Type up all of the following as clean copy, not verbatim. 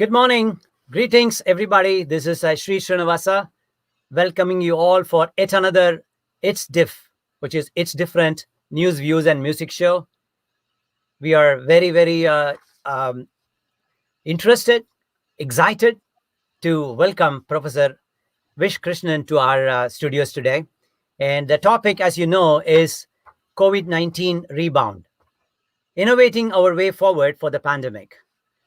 Good morning. Greetings, everybody. This is Sri Srinivasa, welcoming you all for yet another Itsdiff, which is It's Different News, Views, and Music Show. We are very interested, excited to welcome Professor Vish Krishnan to our studios today. And the topic, as you know, is COVID-19 Rebound, innovating our way forward for the pandemic.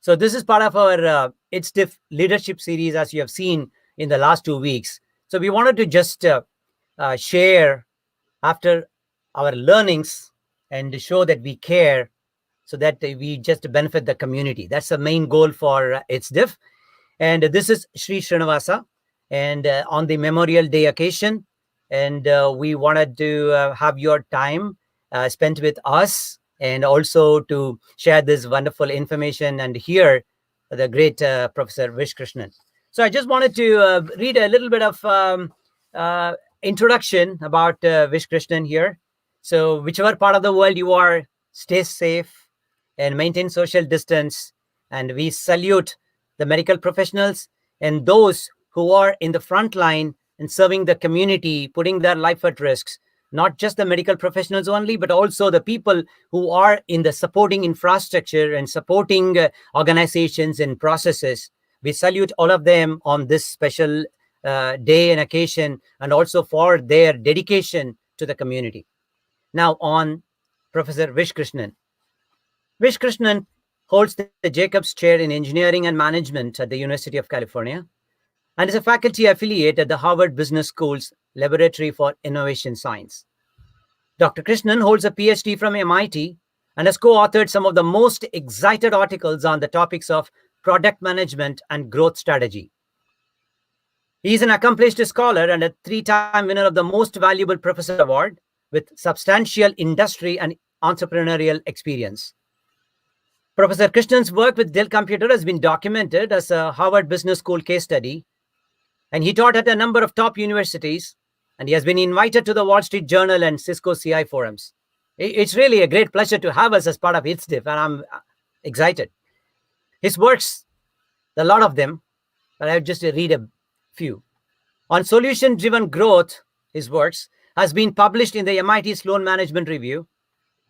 So this is part of our Itsdiff leadership series, as you have seen in the last 2 weeks. So we wanted to just share after our learnings and show that we care so that we just benefit the community. That's the main goal for Itsdiff. And this is Sri Srinivasa. And on the Memorial Day occasion, and we wanted to have your time spent with us and also to share this wonderful information and hear the great Professor Vish Krishnan. So I just wanted to read a little bit of introduction about Vish Krishnan here. So whichever part of the world you are, stay safe and maintain social distance. And we salute the medical professionals and those who are in the front line and serving the community, putting their life at risk. Not just the medical professionals only, but also the people who are in the supporting infrastructure and supporting organizations and processes. We salute all of them on this special day and occasion, and also for their dedication to the community. Now on Professor Vish Krishnan. Vish Krishnan holds the Jacobs Chair in Engineering and Management at the University of California and is a faculty affiliate at the Harvard Business School's Laboratory for Innovation Science. Dr. Krishnan holds a PhD from MIT and has co-authored some of the most excited articles on the topics of product management and growth strategy. He is an accomplished scholar and a 3-time winner of the Most Valuable Professor Award with substantial industry and entrepreneurial experience. Professor Krishnan's work with Dell Computer has been documented as a Harvard Business School case study, and he taught at a number of top universities, and he has been invited to the Wall Street Journal and Cisco CI forums. It's really a great pleasure to have us as part of Itsdiff, and I'm excited. His works, a lot of them, but I'll just read a few. On solution-driven growth, his works has been published in the MIT Sloan Management Review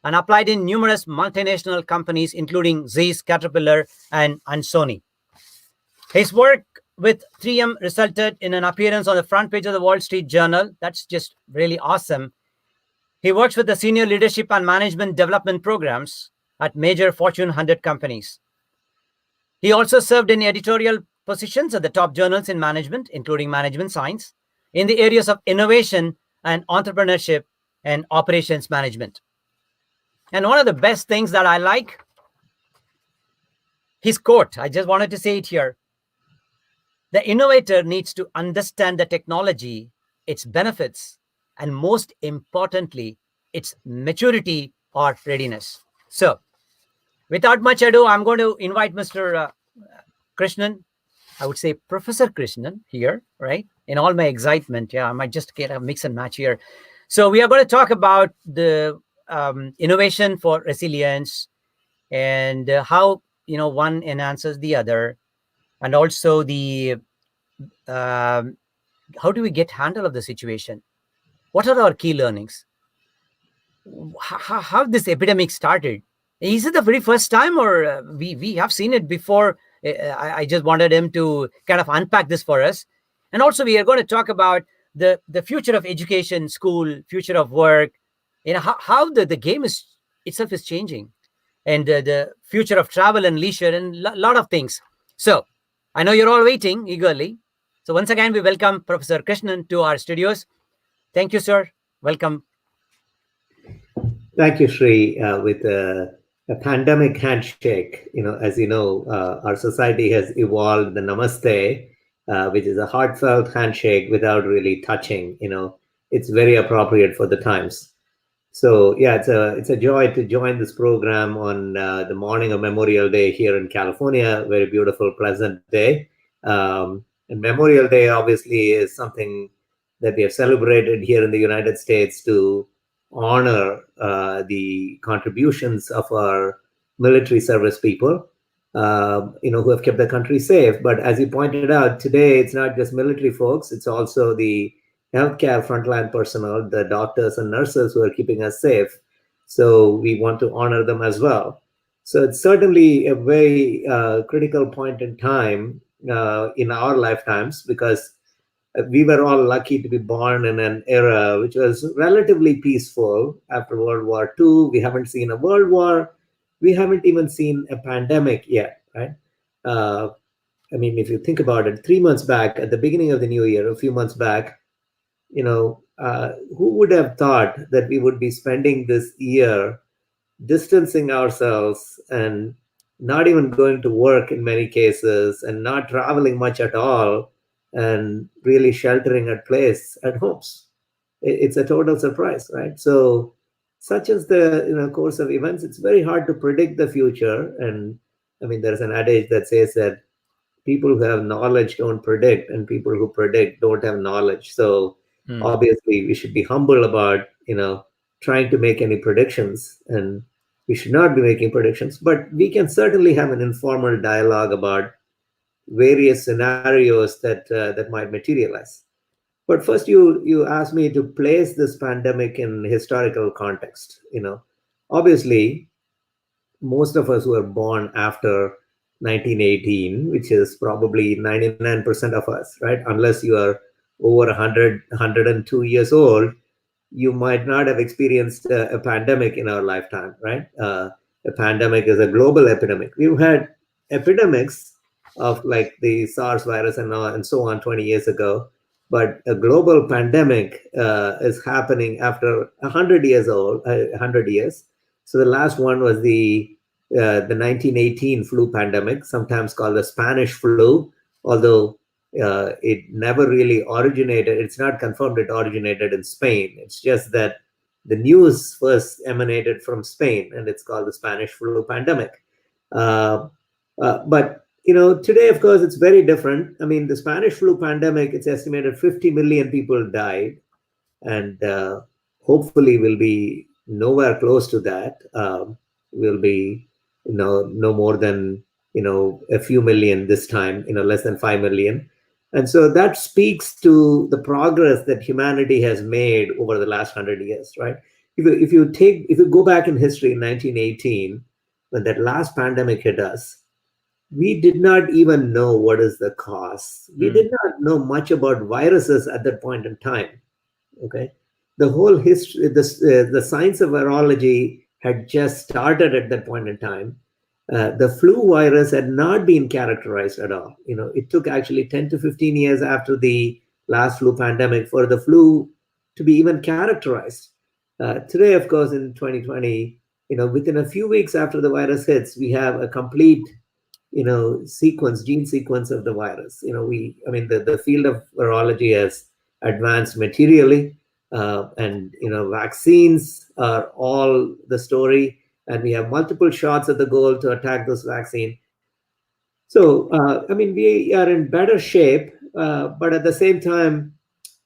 and applied in numerous multinational companies, including Zeiss, Caterpillar, and Sony. His work with 3M resulted in an appearance on the front page of the Wall Street Journal. That's just really awesome. He works with the senior leadership and management development programs at major Fortune 100 companies. He also served in editorial positions at the top journals in management, including Management Science, in the areas of innovation and entrepreneurship and operations management. And one of the best things that I like, his quote, I just wanted to say it here. The innovator needs to understand the technology, its benefits, and most importantly, its maturity or readiness. So, without much ado, I'm going to invite Mr. Krishnan. I would say Professor Krishnan here, right? In all my excitement, yeah, I might just get a mix and match here. So we are going to talk about the innovation for resilience and how one enhances the other. And also the how do we get handle of the situation? What are our key learnings? How this epidemic started? Is it the very first time, or we have seen it before? I just wanted him to kind of unpack this for us. And also we are going to talk about the future of education, school, future of work, how the game itself is changing, and the future of travel and leisure and a lot of things. So I know you're all waiting eagerly. So once again, we welcome Professor Krishnan to our studios. Thank you, sir. Welcome. Thank you, Sri. With a pandemic handshake, as you know, our society has evolved the namaste, which is a heartfelt handshake without really touching. It's very appropriate for the times. So yeah, it's a joy to join this program on the morning of Memorial Day here in California. Very beautiful, pleasant day. And Memorial Day obviously is something that we have celebrated here in the United States to honor the contributions of our military service people who have kept the country safe. But as you pointed out, today it's not just military folks, it's also the healthcare frontline personnel, the doctors and nurses who are keeping us safe. So we want to honor them as well. So it's certainly a very critical point in time in our lifetimes, because we were all lucky to be born in an era which was relatively peaceful after World War II. We haven't seen a world war. We haven't even seen a pandemic yet, right? Uh, I mean, if you think about it, 3 months back, at the beginning of the new year, a few months back, who would have thought that we would be spending this year distancing ourselves and not even going to work in many cases and not traveling much at all and really sheltering at place at homes? It's a total surprise, right? So such is the course of events. It's very hard to predict the future. And I mean, there's an adage that says that people who have knowledge don't predict, and people who predict don't have knowledge. So obviously we should be humble about trying to make any predictions, and we should not be making predictions, but we can certainly have an informal dialogue about various scenarios that might materialize. But first, you asked me to place this pandemic in historical context. Obviously, most of us who were born after 1918, which is probably 99% of us, right? Unless you are over 100, 102 years old, you might not have experienced a pandemic in our lifetime, right? A pandemic is a global epidemic. We've had epidemics of like the SARS virus and so on 20 years ago, but a global pandemic is happening after 100 years old, 100 years. So the last one was the 1918 flu pandemic, sometimes called the Spanish flu, although it never really originated. It's not confirmed it originated in Spain. It's just that the news first emanated from Spain, and it's called the Spanish flu pandemic. But today, of course, it's very different. I mean, the Spanish flu pandemic, it's estimated 50 million people died, and hopefully we'll be nowhere close to that. We'll be no more than a few million this time, less than 5 million. And so that speaks to the progress that humanity has made over the last 100 years, right? If you go back in history in 1918, when that last pandemic hit us, we did not even know what is the cause. We did not know much about viruses at that point in time. Okay, the whole history, the science of virology had just started at that point in time. The flu virus had not been characterized at all. It took actually 10 to 15 years after the last flu pandemic for the flu to be even characterized. Today, of course, in 2020, within a few weeks after the virus hits, we have a complete, gene sequence of the virus. The field of virology has advanced materially, and vaccines are all the story. And we have multiple shots at the goal to attack this vaccine. So, we are in better shape, but at the same time,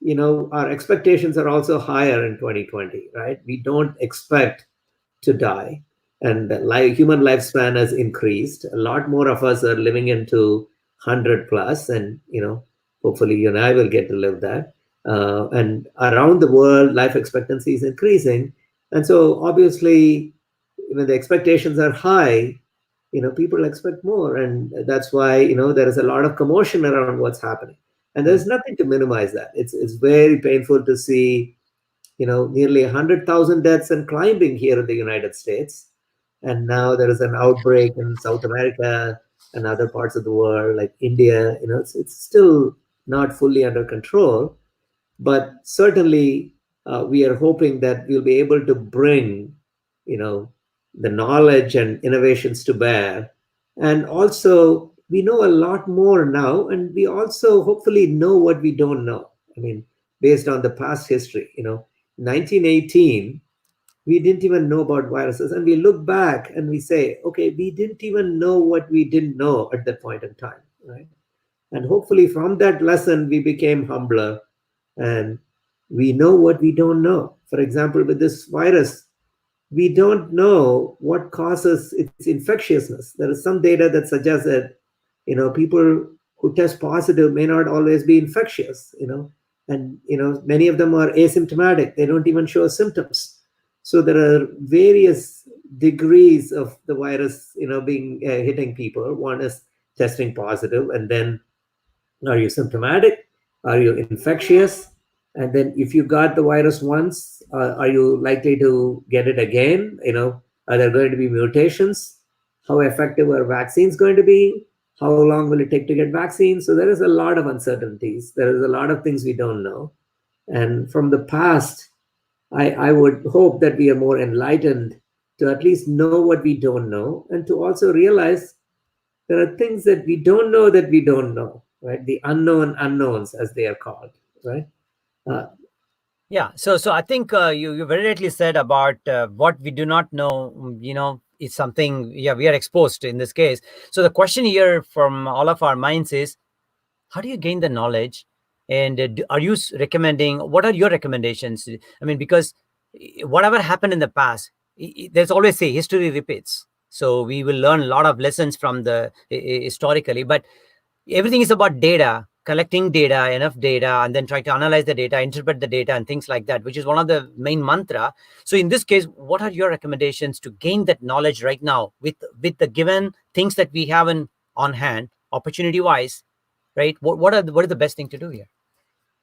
our expectations are also higher in 2020, right? We don't expect to die. And human lifespan has increased. A lot more of us are living into 100 plus, and, hopefully you and I will get to live that. And around the world, life expectancy is increasing. And so obviously, when the expectations are high, people expect more. And that's why, there is a lot of commotion around what's happening. And there's nothing to minimize that. It's very painful to see, nearly 100,000 deaths and climbing here in the United States. And now there is an outbreak in South America and other parts of the world, like India. It's still not fully under control. But certainly, we are hoping that we'll be able to bring, the knowledge and innovations to bear. And also, we know a lot more now, and we also hopefully know what we don't know. I mean, based on the past history, 1918, we didn't even know about viruses. And we look back and we say, okay, we didn't even know what we didn't know at that point in time, right? And hopefully from that lesson, we became humbler and we know what we don't know. For example, with this virus, we don't know what causes its infectiousness. There is some data that suggests that, people who test positive may not always be infectious, and, many of them are asymptomatic. They don't even show symptoms. So there are various degrees of the virus, being hitting people. One is testing positive, and then are you symptomatic? Are you infectious? And then if you got the virus once, are you likely to get it again? Are there going to be mutations? How effective are vaccines going to be? How long will it take to get vaccines? So there is a lot of uncertainties. There is a lot of things we don't know. And from the past, I would hope that we are more enlightened to at least know what we don't know, and to also realize there are things that we don't know, right? The unknown unknowns, as they are called, right? Uh, Yeah. So I think you very rightly said about what we do not know. Is something. Yeah, we are exposed in this case. So the question here from all of our minds is, how do you gain the knowledge, and are you recommending, what are your recommendations? I mean, because whatever happened in the past, there's always say history repeats, so we will learn a lot of lessons from the historically, but everything is about data, collecting data, enough data, and then try to analyze the data, interpret the data, and things like that, which is one of the main mantra. So in this case, what are your recommendations to gain that knowledge right now with the given things that we have on hand, opportunity wise, right? What are the best thing to do here?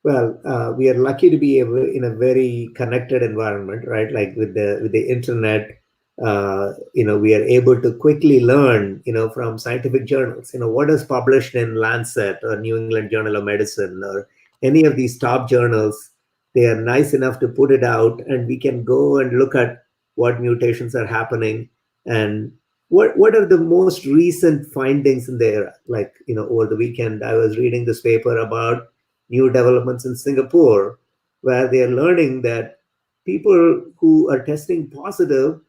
well, we are lucky to be in a very connected environment, right? Like with the internet, we are able to quickly learn, from scientific journals. What is published in Lancet or New England Journal of Medicine or any of these top journals. They are nice enough to put it out, and we can go and look at what mutations are happening, and what are the most recent findings in there. Like, over the weekend, I was reading this paper about new developments in Singapore, where they are learning that people who are testing positive,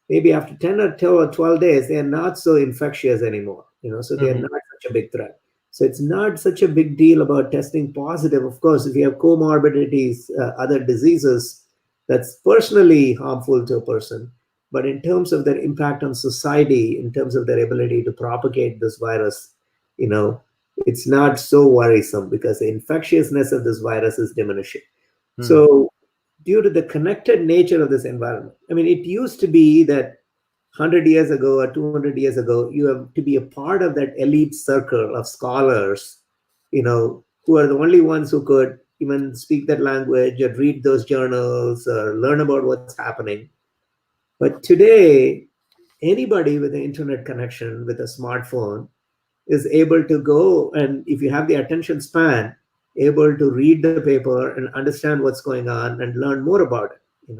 maybe after 10 or 12 days, they are not so infectious anymore. So they are Hmm. not such a big threat. So it's not such a big deal about testing positive. Of course, if you have comorbidities, other diseases, that's personally harmful to a person. But in terms of their impact on society, in terms of their ability to propagate this virus, you know, it's not so worrisome because the infectiousness of this virus is diminishing. Hmm. So, due to the connected nature of this environment, I mean, it used to be that 100 years ago or 200 years ago, you have to be a part of that elite circle of scholars, who are the only ones who could even speak that language or read those journals or learn about what's happening. But today, anybody with an internet connection with a smartphone is able to go, and if you have the attention span, able to read the paper and understand what's going on and learn more about it.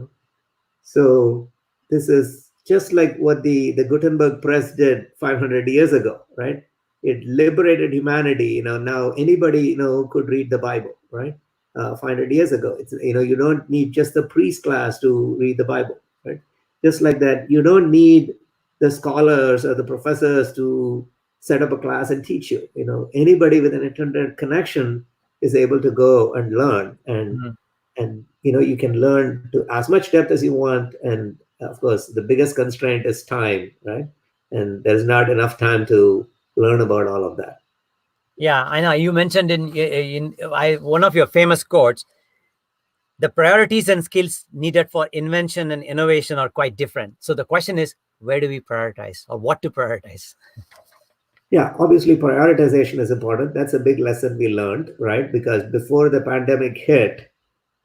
So this is just like what the Gutenberg press did 500 years ago, right? It liberated humanity. Now anybody could read the Bible, right? 500 years ago, it's you don't need just the priest class to read the Bible, right? Just like that, you don't need the scholars or the professors to set up a class and teach you. Anybody with an internet connection is able to go and learn, Hmm. and you can learn to as much depth as you want. And of course the biggest constraint is time, right? And there's not enough time to learn about all of that. Yeah, I know you mentioned in one of your famous quotes, the priorities and skills needed for invention and innovation are quite different. So the question is, where do we prioritize, or what to prioritize? Yeah, obviously prioritization is important. That's a big lesson we learned, right? Because before the pandemic hit,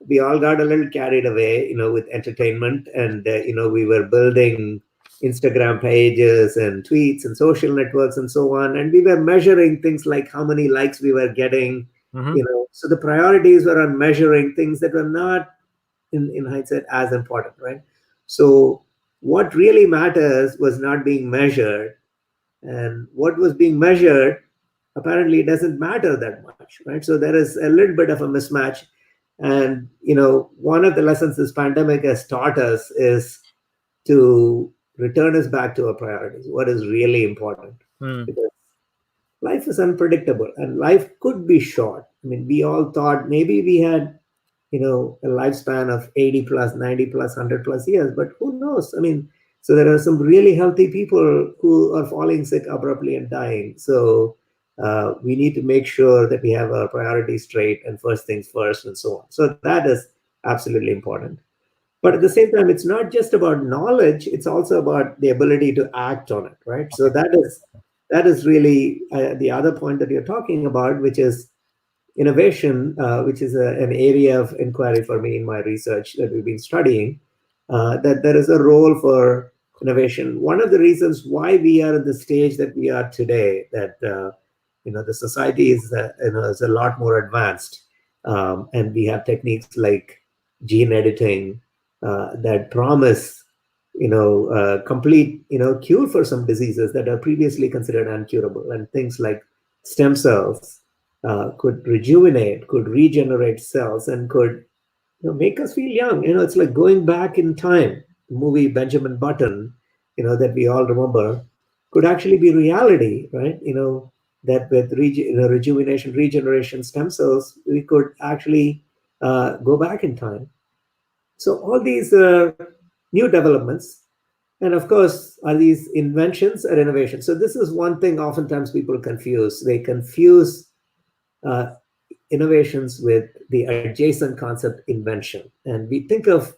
we all got a little carried away, with entertainment, and we were building Instagram pages and tweets and social networks and so on, and we were measuring things like how many likes we were getting. Hmm. So the priorities were on measuring things that were not, in hindsight, as important, right? So what really matters was not being measured, and what was being measured apparently doesn't matter that much, right? So there is a little bit of a mismatch. And one of the lessons this pandemic has taught us is to return us back to our priorities, what is really important. Hmm. Because life is unpredictable and life could be short. I mean, we all thought maybe we had a lifespan of 80 plus, 90 plus, 100 plus years. But who knows? I mean, so there are some really healthy people who are falling sick abruptly and dying. So we need to make sure that we have our priorities straight and first things first and so on. So that is absolutely important. But at the same time, it's not just about knowledge, it's also about the ability to act on it, right? So that is really the other point that you're talking about, which is innovation, which is an area of inquiry for me in my research that we've been studying, that there is a role for innovation. One of the reasons why we are at the stage that we are today, that the society is a lot more advanced, and we have techniques like gene editing that promise complete cure for some diseases that are previously considered incurable, and things like stem cells could rejuvenate, could regenerate cells, and could make us feel young. It's like going back in time. The movie Benjamin Button, that we all remember, could actually be reality, right? That with rejuvenation, regeneration, stem cells, we could actually go back in time. So all these new developments, and of course, are these inventions or innovations? So this is one thing oftentimes people confuse. They confuse uh, innovations with the adjacent concept invention. And we think of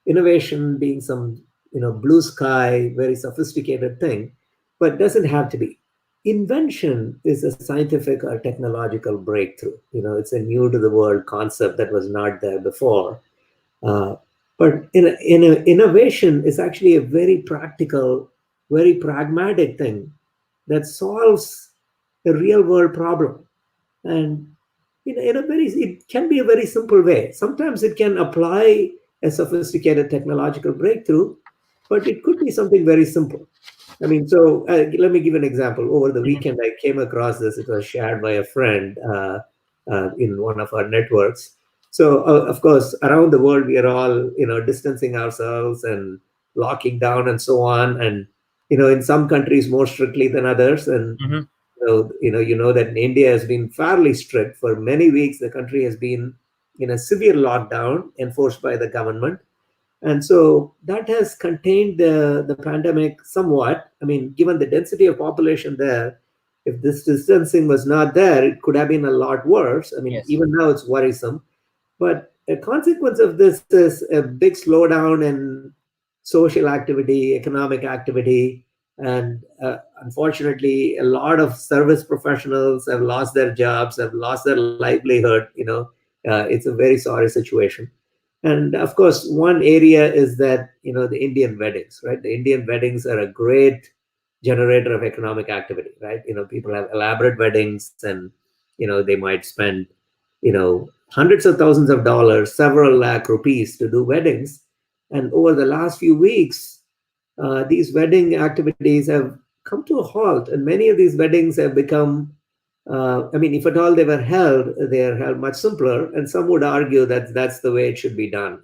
innovation being some blue sky, very sophisticated thing, but it doesn't have to be. Invention is a scientific or technological breakthrough. It's a new to the world concept that was not there before. Uh, but innovation is actually a very practical, very pragmatic thing that solves a real world problem. And it can be a very simple way. Sometimes it can apply a sophisticated technological breakthrough, but it could be something very simple. I mean, so let me give an example. Over the weekend, I came across this. It was shared by a friend in one of our networks. So, of course, around the world, we are all, distancing ourselves and locking down and so on. And, in some countries more strictly than others. And Mhm. that India has been fairly strict for many weeks. The country has been in a severe lockdown enforced by the government. And so that has contained the pandemic somewhat. I mean, given the density of population there, if this distancing was not there, it could have been a lot worse. I mean, Yes. even now it's worrisome. But a consequence of this is a big slowdown in social activity, economic activity, and unfortunately, a lot of service professionals have lost their jobs, have lost their livelihood. It's a very sorry situation. And of course, one area is that the Indian weddings, right? The Indian weddings are a great generator of economic activity, right? People have elaborate weddings, and they might spend hundreds of thousands of dollars, several lakh rupees to do weddings. And over the last few weeks, these wedding activities have come to a halt, and many of these weddings have become, I mean, if at all they are held much simpler. And some would argue that that's the way it should be done,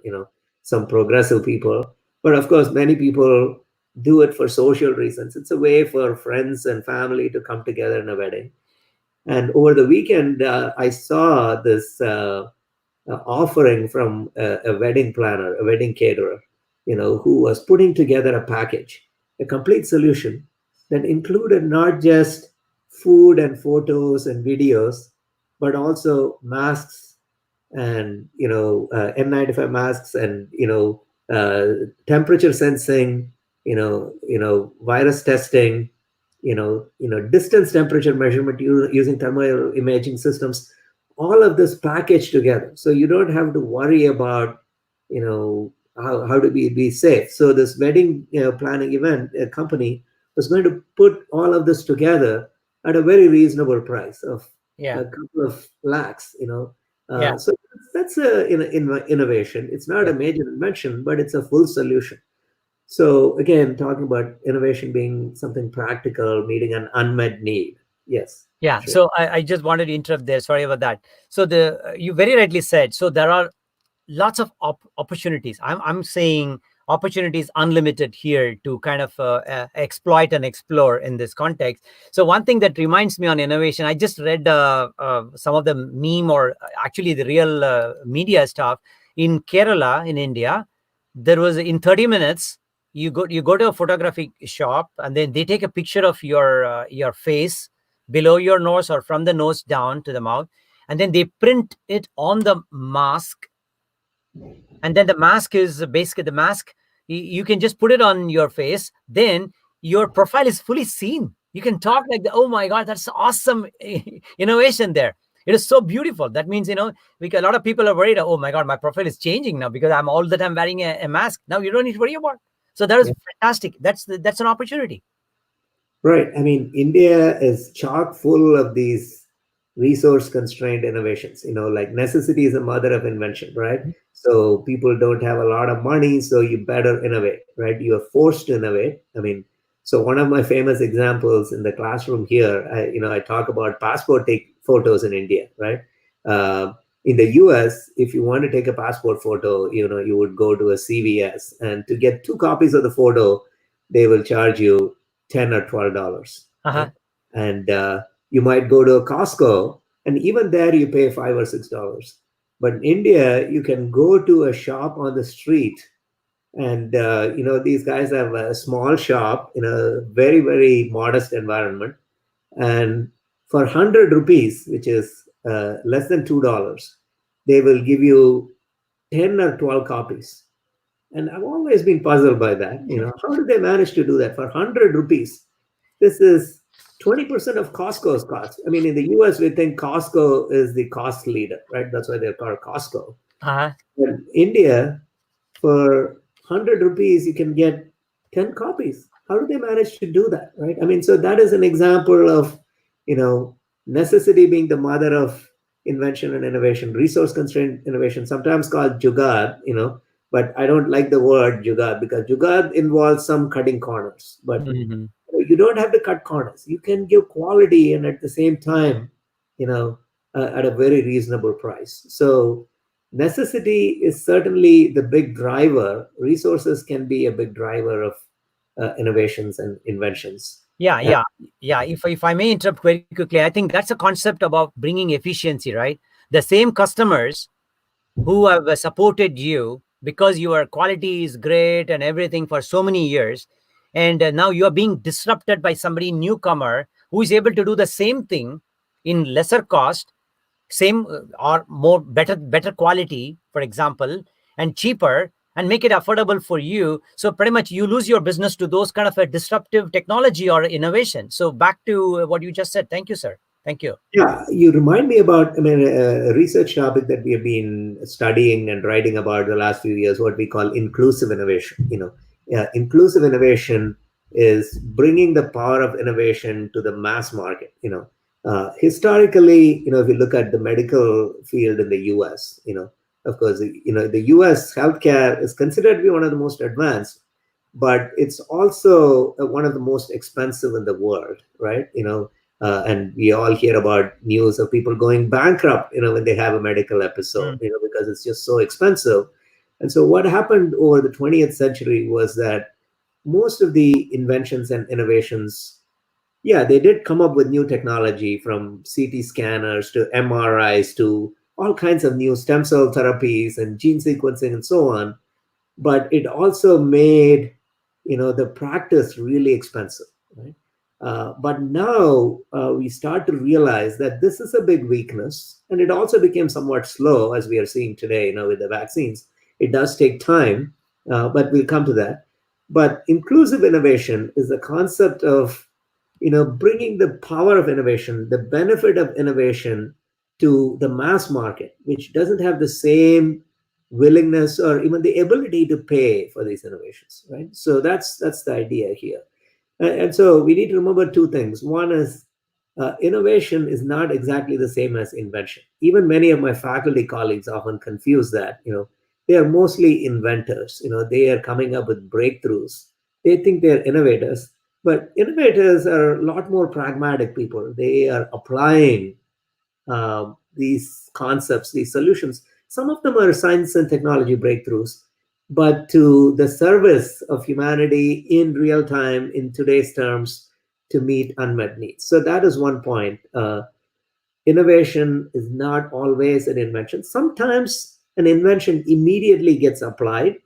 some progressive people. But of course, many people do it for social reasons. It's a way for friends and family to come together in a wedding. And over the weekend, I saw this offering from a wedding planner, a wedding caterer, who was putting together a package, a complete solution that included not just food and photos and videos, but also masks and N95 masks and temperature sensing, virus testing, distance temperature measurement using thermal imaging systems, all of this packaged together. So you don't have to worry about, how to be safe. So this wedding planning event company was going to put all of this together at a very reasonable price of Yeah. a couple of lakhs, Yeah. So that's a innovation. It's not a major invention, but it's a full solution. So again, talking about innovation being something practical, meeting an unmet need. Yes. Yeah. Sure. So I just wanted to interrupt there. Sorry about that. So you very rightly said. So there are lots of opportunities. I'm saying opportunities unlimited here to kind of exploit and explore in this context. So one thing that reminds me on innovation, I just read some of the meme or actually the real media stuff in Kerala in India. There was in 30 minutes you go to a photography shop, and then they take a picture of your face below your nose or from the nose down to the mouth, and then they print it on the mask. And then the mask is basically the mask, you can just put it on your face, then your profile is fully seen. You can talk like oh my god, that's awesome innovation there. It is so beautiful. That means, a lot of people are worried, oh my god, my profile is changing now because I'm all the time wearing a mask. Now you don't need to worry about. So that is fantastic. That's an opportunity. Right. I mean, India is chock full of these resource constrained innovations. Like necessity is the mother of invention, right? So people don't have a lot of money, so you better innovate, right? You are forced to innovate. I mean, so one of my famous examples in the classroom here, I talk about passport take photos in India, right? In the US, if you want to take a passport photo, you would go to a CVS, and to get 2 copies of the photo, they will charge you $10 or $12. Uh-huh. And you might go to a Costco, and even there you pay $5 or $6. But in India, you can go to a shop on the street, and these guys have a small shop in a very, very modest environment, and for 100 rupees, which is less than $2, they will give you 10 or 12 copies. And I've always been puzzled by that. How did they manage to do that for 100 rupees? This is 20% of Costco's cost. I mean, in the US, we think Costco is the cost leader, right? That's why they're called Costco. Uh-huh. In India, for 100 rupees, you can get 10 copies. How do they manage to do that, right? I mean, so that is an example of, necessity being the mother of invention and innovation, resource constrained innovation, sometimes called jugaad, but I don't like the word jugaad because jugaad involves some cutting corners. But you don't have to cut corners. You can give quality and at the same time, at a very reasonable price. So necessity is certainly the big driver. Resources can be a big driver of innovations and inventions. Yeah. If I may interrupt very quickly, I think that's a concept about bringing efficiency, right? The same customers who have supported you because your quality is great and everything for so many years, and now you are being disrupted by somebody newcomer who is able to do the same thing in lesser cost, same or more better quality, for example, and cheaper, and make it affordable for you. So pretty much you lose your business to those kind of a disruptive technology or innovation. So back to what you just said. Thank you, sir. Thank you. Yeah, you remind me about, a research topic that we have been studying and writing about the last few years, what we call inclusive innovation. Inclusive innovation is bringing the power of innovation to the mass market. Historically, if you look at the medical field in the US, of course, the US healthcare is considered to be one of the most advanced, but it's also one of the most expensive in the world, right? And we all hear about news of people going bankrupt, when they have a medical episode, because it's just so expensive. And so what happened over the 20th century was that most of the inventions and innovations, they did come up with new technology, from CT scanners to MRIs to all kinds of new stem cell therapies and gene sequencing and so on. But it also made, the practice really expensive, right? But now we start to realize that this is a big weakness, and it also became somewhat slow, as we are seeing today, with the vaccines. It does take time, but we'll come to that. But inclusive innovation is the concept of, bringing the power of innovation, the benefit of innovation to the mass market, which doesn't have the same willingness or even the ability to pay for these innovations, right? So that's the idea here. And so we need to remember 2 things. One is innovation is not exactly the same as invention. Even many of my faculty colleagues often confuse that. They are mostly inventors. They are coming up with breakthroughs. They think they're innovators, but innovators are a lot more pragmatic people. They are applying these concepts, these solutions. Some of them are science and technology breakthroughs, but to the service of humanity in real time, in today's terms, to meet unmet needs. So that is one point. Innovation is not always an invention. Sometimes an invention immediately gets applied,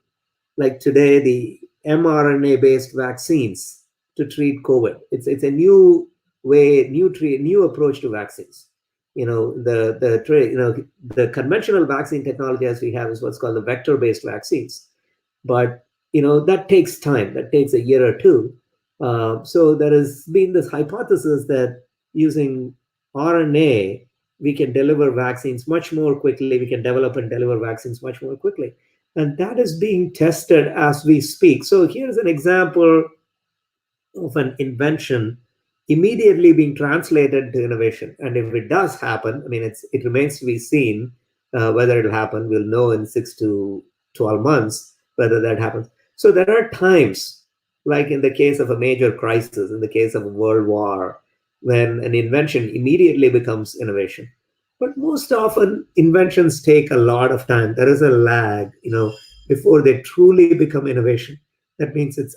like today, the mRNA-based vaccines to treat COVID. It's a new way, new approach to vaccines. The conventional vaccine technology as we have is what's called the vector-based vaccines, but that takes time. That takes a year or two. So there has been this hypothesis that using RNA, we can deliver vaccines much more quickly. We can develop and deliver vaccines much more quickly. And that is being tested as we speak. So here's an example of an invention immediately being translated to innovation. And if it does happen, I mean, it remains to be seen whether it'll happen. We'll know in 6 to 12 months whether that happens. So there are times, like in the case of a major crisis, in the case of a world war, when an invention immediately becomes innovation. But most often, inventions take a lot of time. There is a lag, before they truly become innovation. That means it's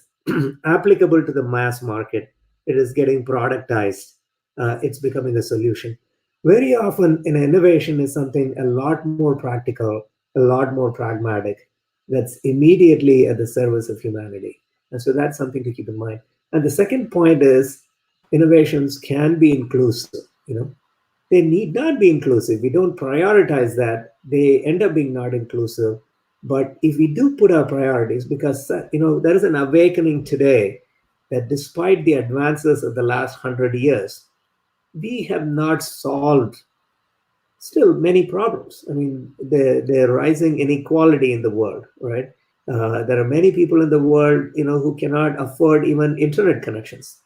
applicable to the mass market. It is getting productized. It's becoming a solution. Very often, an innovation is something a lot more practical, a lot more pragmatic, that's immediately at the service of humanity. And so that's something to keep in mind. And the second point is innovations can be inclusive. They need not be inclusive. We don't prioritize that. They end up being not inclusive. But if we do put our priorities, because there is an awakening today that despite the advances of the last 100 years, we have not solved still many problems. I mean, the rising inequality in the world, right? There are many people in the world, who cannot afford even internet connections.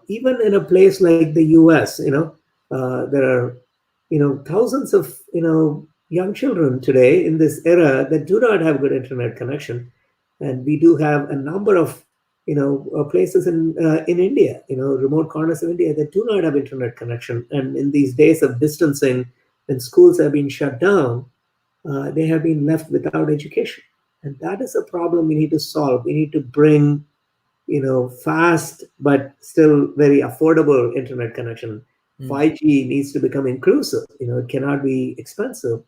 Even in a place like the US, there are, thousands of, young children today in this era that do not have good internet connection. And we do have a number of, places in India, remote corners of India that do not have internet connection. And in these days of distancing, when schools have been shut down, they have been left without education. And that is a problem we need to solve. We need to bring fast but still very affordable internet connection. 5G needs to become inclusive. It cannot be expensive.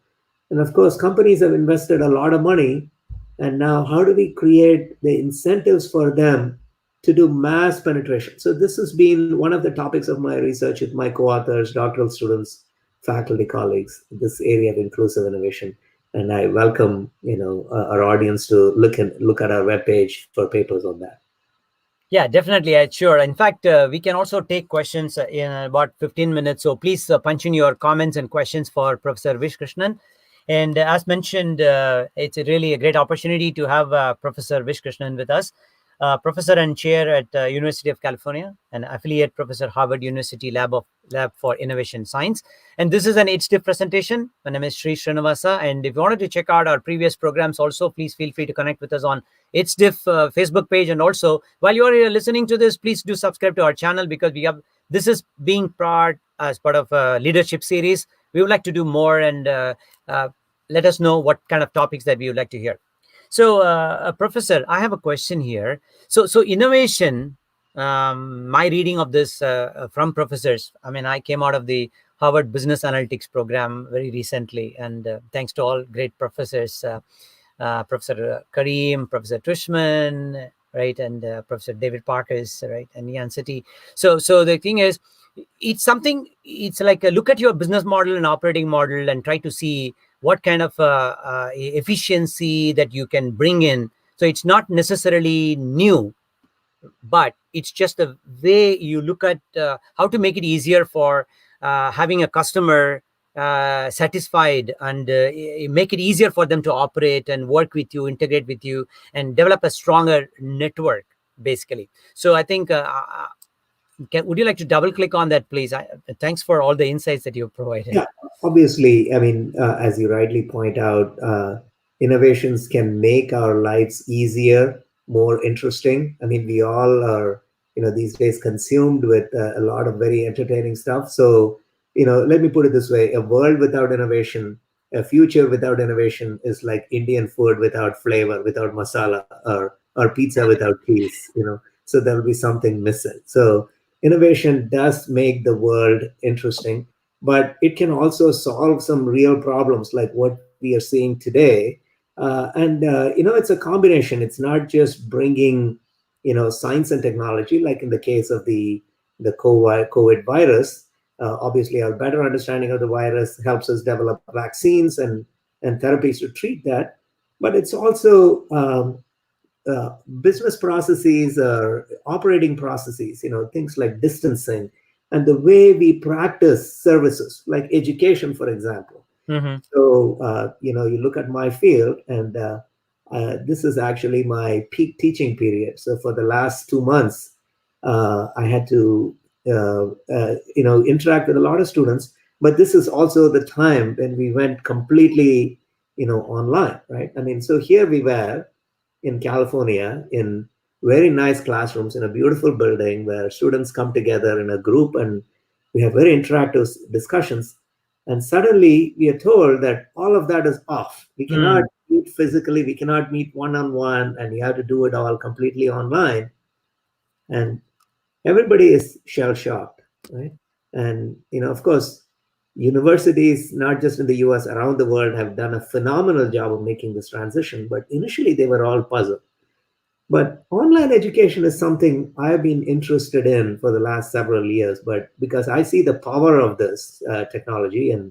And of course, companies have invested a lot of money. And now how do we create the incentives for them to do mass penetration? So this has been one of the topics of my research with my co-authors, doctoral students, faculty colleagues, this area of inclusive innovation. And I welcome, our audience to look at our webpage for papers on that. Yeah, definitely. Sure. In fact, we can also take questions in about 15 minutes. So please punch in your comments and questions for Professor Vish Krishnan. And as mentioned, it's really a great opportunity to have Professor Vish Krishnan with us, professor and chair at University of California, and affiliate professor, Harvard University Lab for Innovation Science. And this is an Itsdiff presentation. My name is Sri Srinivasa. And if you wanted to check out our previous programs also, please feel free to connect with us on Itsdiff Facebook page. And also, while you are here listening to this, please do subscribe to our channel, because this is being as part of a leadership series. We would like to do more, and let us know what kind of topics that we would like to hear. So, Professor, I have a question here. So innovation, my reading of this from professors, I mean, I came out of the Harvard Business Analytics program very recently, and thanks to all great professors, Professor Kareem, Professor Krishnan, right, and Professor David Parkes, right, and Ian City. So the thing is, it's like look at your business model and operating model and try to see what kind of efficiency that you can bring in. So it's not necessarily new, but it's just the way you look at how to make it easier for having a customer satisfied, and make it easier for them to operate and work with you, integrate with you, and develop a stronger network, basically. So I think, would you like to double click on that, please? Thanks for all the insights that you've provided. Yeah, obviously, I mean, as you rightly point out, innovations can make our lives easier, more interesting. I mean, we all are, these days consumed with a lot of very entertaining stuff. So, let me put it this way: a world without innovation a future without innovation is like Indian food without flavor, without masala, or pizza without cheese, so there'll be something missing. So innovation does make the world interesting, but it can also solve some real problems like what we are seeing today. And it's a combination. It's not just bringing, science and technology, like in the case of the COVID virus. Obviously, our better understanding of the virus helps us develop vaccines and therapies to treat that. But it's also business processes or operating processes, things like distancing and the way we practice services, like education, for example. Mm-hmm. So, you look at my field, and this is actually my peak teaching period. So, for the last 2 months, I had to, interact with a lot of students. But this is also the time when we went completely, online, right? I mean, so here we were in California in very nice classrooms in a beautiful building where students come together in a group and we have very interactive discussions. And suddenly we are told that all of that is off. We cannot meet physically, we cannot meet one on one, and you have to do it all completely online. And everybody is shell shocked, right? And, of course, universities, not just in the US, around the world, have done a phenomenal job of making this transition. But initially, they were all puzzled. But online education is something I've been interested in for the last several years. But because I see the power of this technology, and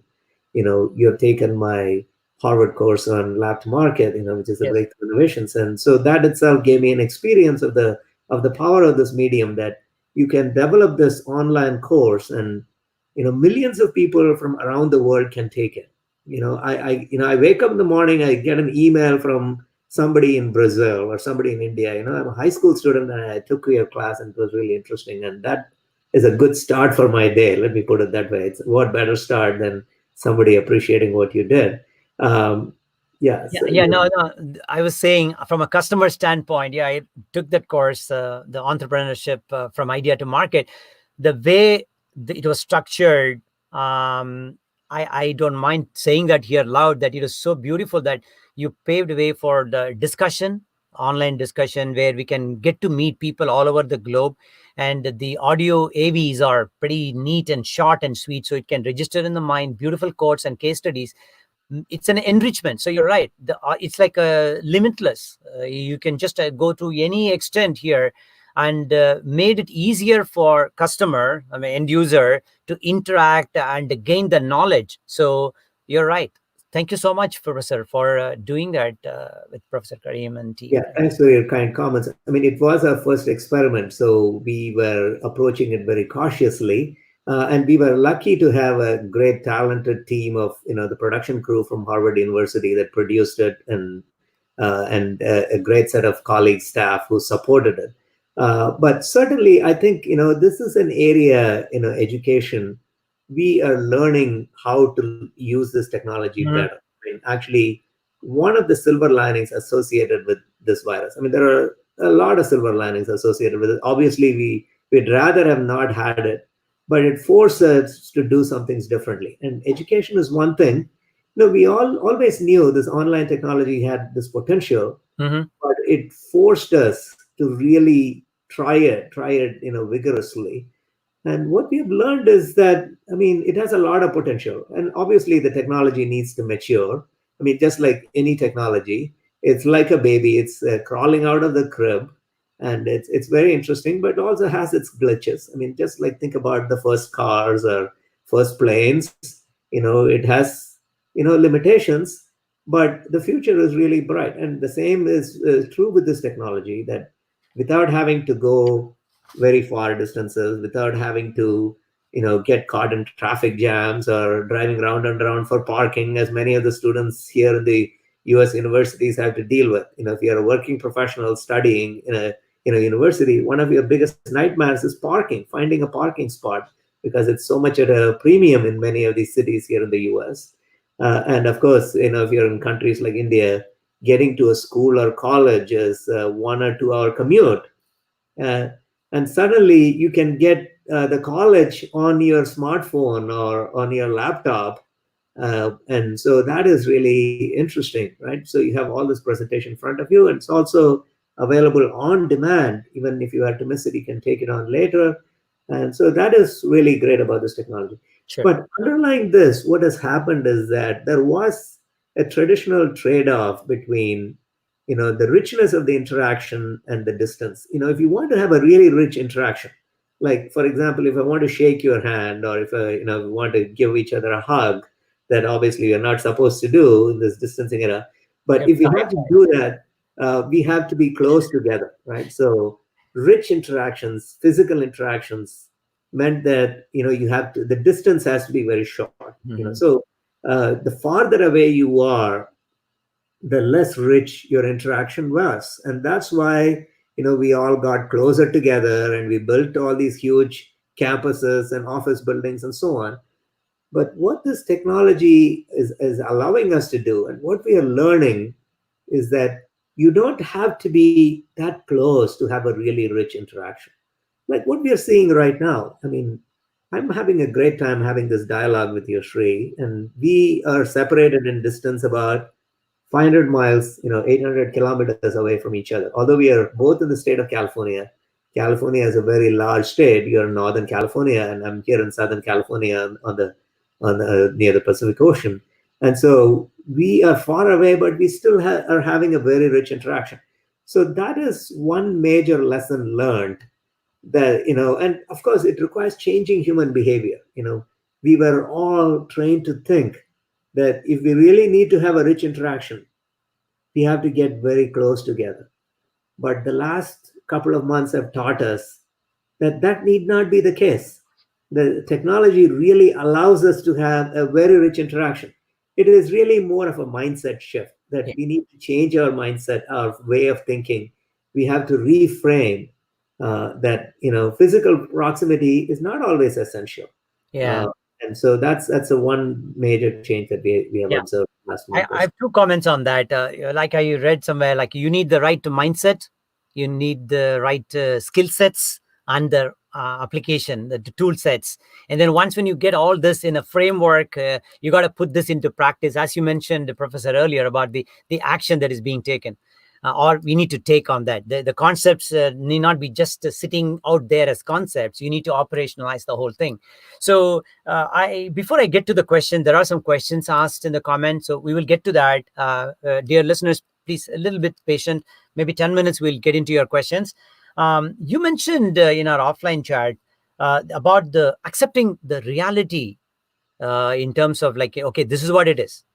you have taken my Harvard course on lab to market, which is the Yes. breakthrough innovations, and so that itself gave me an experience of the power of this medium, that you can develop this online course, and millions of people from around the world can take it. I wake up in the morning, I get an email from somebody in Brazil or somebody in India. I'm a high school student and I took your class and it was really interesting. And that is a good start for my day. Let me put it that way. It's what better start than somebody appreciating what you did. Yeah. Yeah, So, yeah, no. I was saying from a customer standpoint, yeah, I took that course, the entrepreneurship from idea to market. The way it was structured, I don't mind saying that here loud, that it was so beautiful that you paved way for the discussion, online discussion, where we can get to meet people all over the globe. And the audio AVs are pretty neat and short and sweet, so it can register in the mind beautiful quotes and case studies. It's an enrichment. So you're right. It's like a limitless. You can just go to any extent here, and made it easier for customer, I mean end user, to interact and gain the knowledge. So you're right. Thank you so much, Professor, for doing that with Professor Karim and team. yeah, thanks for your kind comments. I mean, it was our first experiment, so we were approaching it very cautiously. And we were lucky to have a great, talented team of, the production crew from Harvard University that produced it, and a great set of colleagues, staff who supported it. But certainly, I think, this is an area, education, we are learning how to use this technology better. I mean, actually, one of the silver linings associated with this virus, I mean, there are a lot of silver linings associated with it. Obviously, we'd rather have not had it, but it forced us to do some things differently. And education is one thing. We all always knew this online technology had this potential, but it forced us to really try it, vigorously. And what we've learned is that, I mean, it has a lot of potential. And obviously, the technology needs to mature. I mean, just like any technology, it's like a baby. It's crawling out of the crib, and it's very interesting, but it also has its glitches. I mean, just like think about the first cars or first planes. It has limitations, but the future is really bright. And the same is true with this technology, that without having to go very far distances, without having to get caught in traffic jams or driving round and round for parking, as many of the students here in the US universities have to deal with. If you're a working professional studying in a university, one of your biggest nightmares is parking, finding a parking spot, because it's so much at a premium in many of these cities here in the US. And of course, if you're in countries like India, getting to a school or college is a 1 or 2 hour commute. And suddenly you can get the college on your smartphone or on your laptop, And so that is really interesting, right? So you have all this presentation in front of you, and it's also available on demand. Even if you are to miss it, you can take it on later. And so that is really great about this technology. Sure. But underlying this, what has happened is that there was a traditional trade-off between, the richness of the interaction and the distance. If you want to have a really rich interaction, like for example, if I want to shake your hand, or if we want to give each other a hug, that obviously you're not supposed to do in this distancing era. But if we have to do that, we have to be close together, right? So rich interactions, physical interactions, meant that the distance has to be very short. So the farther away you are, the less rich your interaction was, and that's why we all got closer together, and we built all these huge campuses and office buildings and so on. But what this technology is allowing us to do, and what we are learning, is that you don't have to be that close to have a really rich interaction. Like what we are seeing right now. I mean, I'm having a great time having this dialogue with you, Sri, and we are separated in distance about 500 miles, 800 kilometers away from each other. Although we are both in the state of California. California is a very large state. You're in Northern California, and I'm here in Southern California on the near the Pacific Ocean. And so we are far away, but we still are having a very rich interaction. So that is one major lesson learned, that, and of course it requires changing human behavior. We were all trained to think that if we really need to have a rich interaction, we have to get very close together. But the last couple of months have taught us that that need not be the case. The technology really allows us to have a very rich interaction. It is really more of a mindset shift, that we need to change our mindset, our way of thinking. We have to reframe that physical proximity is not always essential. And so that's a one major change that we have observed last month. I have two comments on that. Like I read somewhere, like you need the right mindset, you need the right skill sets, and the application, the tool sets. And then once when you get all this in a framework, you got to put this into practice. As you mentioned, Professor, earlier about the action that is being taken. Or we need to take on that. The concepts need not be just sitting out there as concepts. You need to operationalize the whole thing. So before I get to the question, there are some questions asked in the comments. So we will get to that. Dear listeners, please a little bit patient. Maybe 10 minutes, we'll get into your questions. You mentioned in our offline chat about the accepting the reality in terms of like, okay, this is what it is.